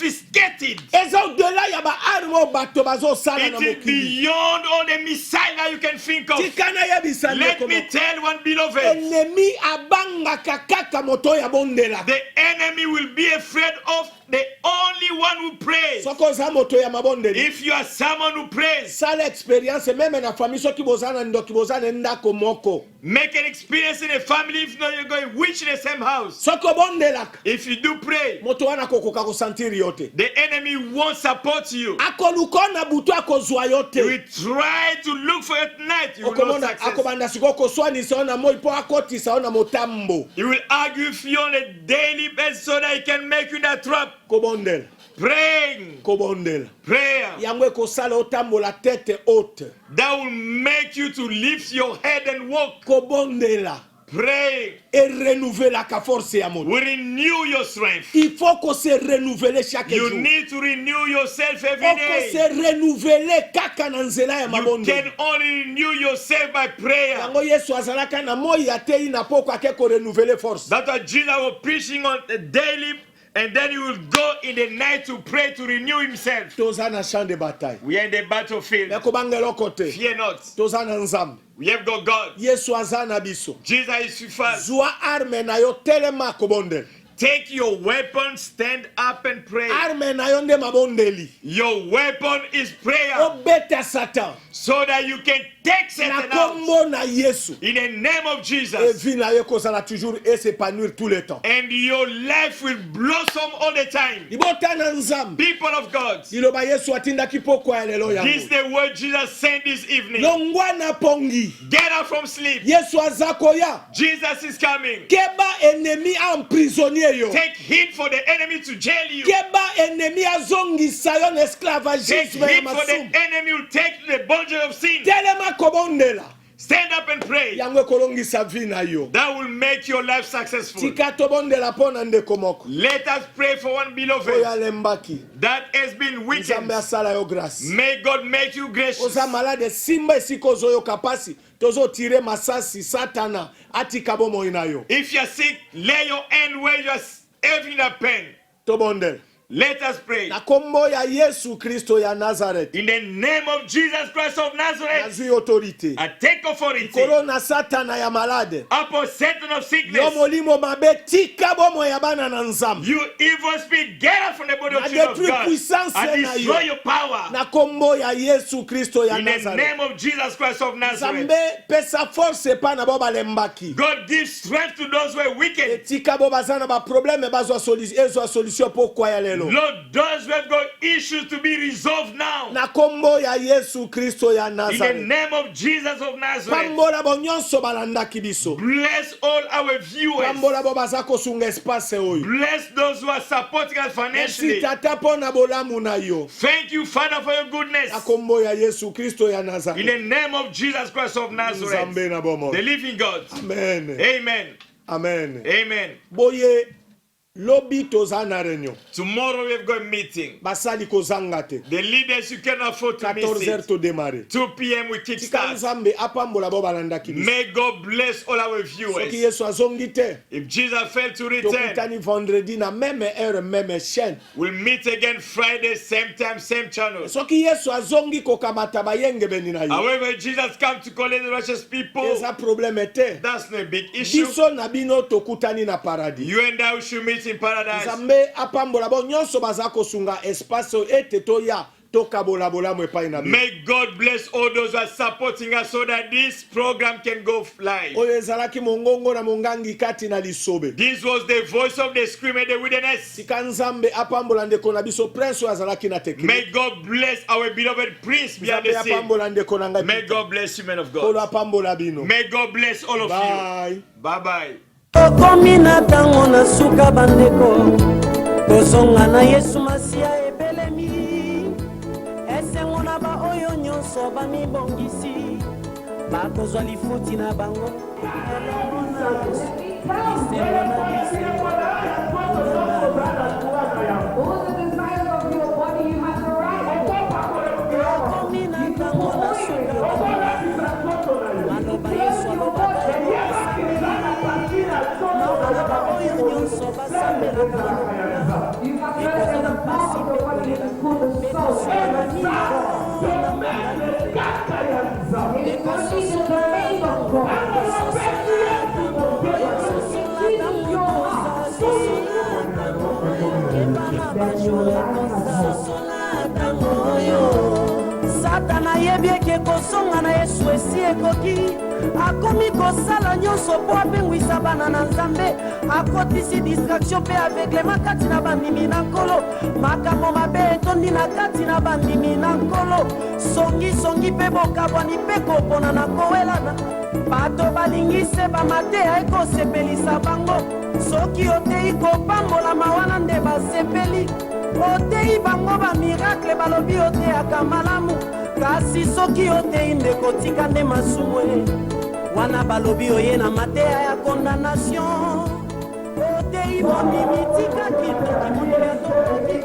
sophisticated. eza odela ya baarme oyo bato bazosala na It is mokili beyond all the missiles that you can think of. tika nayebisa Let ndeko me moko. tell one beloved, enemi abangaka kaka moto oyo abondelaka the enemy will be afraid of the only one who prays. soki oza moto ya mabondeli If you are someone who prays, sala experience meme na famille soki boza na ndoki boza na ndako moko make an experience in a family. If not, you're going which in the same house. soki obondelaka If you do pray, moto wana akokoka kosantiri yo te the enemy won't support you. akoluka na butu akozwa yo He will te try to look for you at night. You will not okomona success. akobanda sikoyo koswanisa yo na moi mpo akotisa yo na motambo He will argue with you on a daily basis so that he can make you that trap. kobondela Praying, kobondela prayer yango ekosala otambola tete haute that will make you to lift your head and walk. kobondela Praying erenouvelaka force ya moto will renew your strength. il faut kose renouvele chaque You jour need to renew yourself every day. okose renouvele kaka na nzela ya You mabonde can only renew yourself by prayer. yango yesu azalaka na moi atei na poko ake korenouvele force That's what Jesus was preaching on a daily, and then he will go in the night to pray to renew himself. toza na champ de bataille We are in the battlefield. me kobangela oko te Fear not. toza na nzambe We have got God. yesu aza na biso Jesus is with us. zwa arme na yo telema kobondela Take your weapon, stand up and pray. arme na yo nde mabondeli Your weapon is prayer, obeta satan so that you can take na Satan out. kombo na yesu In the name of Jesus. evi na yo ekozala toujours esépanouir tout le temps And your life will blossom all the time. libota na nzambe People of God, liloba yesu atindaki pokwa ya lelo this is yango the word Jesus sent this evening. longwa na pongi Get up from sleep. yesu aza koya Jesus is coming. keba ennemi aemprisonnier yo Take heed for the enemy to jail you. keba ennemi azongisa yo na Take esclavagisme ya heed for the masumu enemy will take the bondage of sin. telema kobondela Stand up and pray. yango ekolongisa vi na yo. That will make your life successful. Tika tobondela mpo na ndeko moko Let us pray for one oyo beloved alembaki. that has been weakened. Nzambe asala yo grâce. May God make you gracious. Oza malade simba esika ozoyoka pasi tozotire masasi satana atika bomoi na yo. If you are sick, lay your hand where you are having the pain. Tobondela Let us pray. na kombo ya Yesu Kristo ya Nazareth. In the name of Jesus Christ of Nazareth, Nazwi autorité I take authority korona satana ya malade. upon Satan of Yo sickness. molimo mabe tika bomo ya bana na nzambe. You evil spirit, get out from the body of Na children of détruit God puissance and na destroy yo. your power. Na kombo ya Yesu Kristo ya In the Nazareth. name of Jesus Christ of Nazareth, Nzambe pesa force pa na bo balembaki. God gives strength to those who are wicked. Tika bo bazana ba problème bazwa solution pourquoi ya lelo. Lord, those who have got issues to be resolved now. Na kombo ya Yesu Kristo ya In the Nazareth. name of Jesus of Nazareth, Pambola bo nyonso balandaki biso. bless all our viewers. Pambola bo baza kosunga espace oyo. Bless those who are supporting us Merci financially. tata po na bolamu na yo. Thank you, Father, for your goodness. Na kombo ya Yesu Kristo ya In Nazareth. the name of Jesus Christ of Nazareth, Nzambe na bomo. the living God. Amen. Amen. Amen. Amen. Boye lobi toza na réunion. Tomorrow we have got a meeting. Basali kozanga te. The leaders you can afford to miss 14h it. to démarrer. 2 p.m. we kick Tika start. Nzambe apambola bo balandaki biso. May God bless all our Soki viewers. Yesu azongi te. If Jesus failed to return, Tokutani vendredi na même heure même chaîne. we'll meet again Friday, same time, same channel. Soki Yesu azongi kokamata bayenge beni na yo. However, Jesus comes to collect the righteous people. Eza problème te. That's no big issue. Biso na bino tokutani na paradis. You and I should meet in paradise. Nzambe apambola bo nyonso baza kosunga espace ete toya tokabola bolamu epai na biso. May God bless all those who are supporting us so that this program can go live. Oyo ezalaki mongongo na mongangi kati na lisobe. This was the voice of the scream in the wilderness. Sika Nzambe apambola ndeko na biso prince oyo azalaki na tekini. May God bless our beloved Prince behind Nzambe the scene. apambola ndeko na ngai. May God bless you, men of Polo God. apambola bino. May God bless all of Bye. you. Bye-bye. tokomi na ntango na suka bandeko kozonga na Yesu Masiya ebelemi esengo na baoyo nyonso bamibongisi bakozwa lifuti na bango elongo na Yesu lisengo na lisengo tokomi na ntango na suka bandeko maloba Yesu alobaka oyo nyonso basambelaka ekozala mpasi mpe kolela ekosala satana ayebi eke kosonga na Yesu esi ekoki akomi kosala nyonso mpo apengwisa bana na Nzambe akotisi distraction mpe aveglema kati na bandimi na Nkolo makambo mabe etondi na kati na bandimi na Nkolo songisongi mpe bokabwani mpe kopona na kowelana bato balingi se bamateya ekosepelisa bango soki oteyi kopambolama wana nde basepeli oteyi bango bamiracle balobi oteyaka malamu kasi soki oteyi ndeko tika nde masumu wana balobi oye na mateya ya condamnation oteyi bomimi tika kindoki moneli atokoti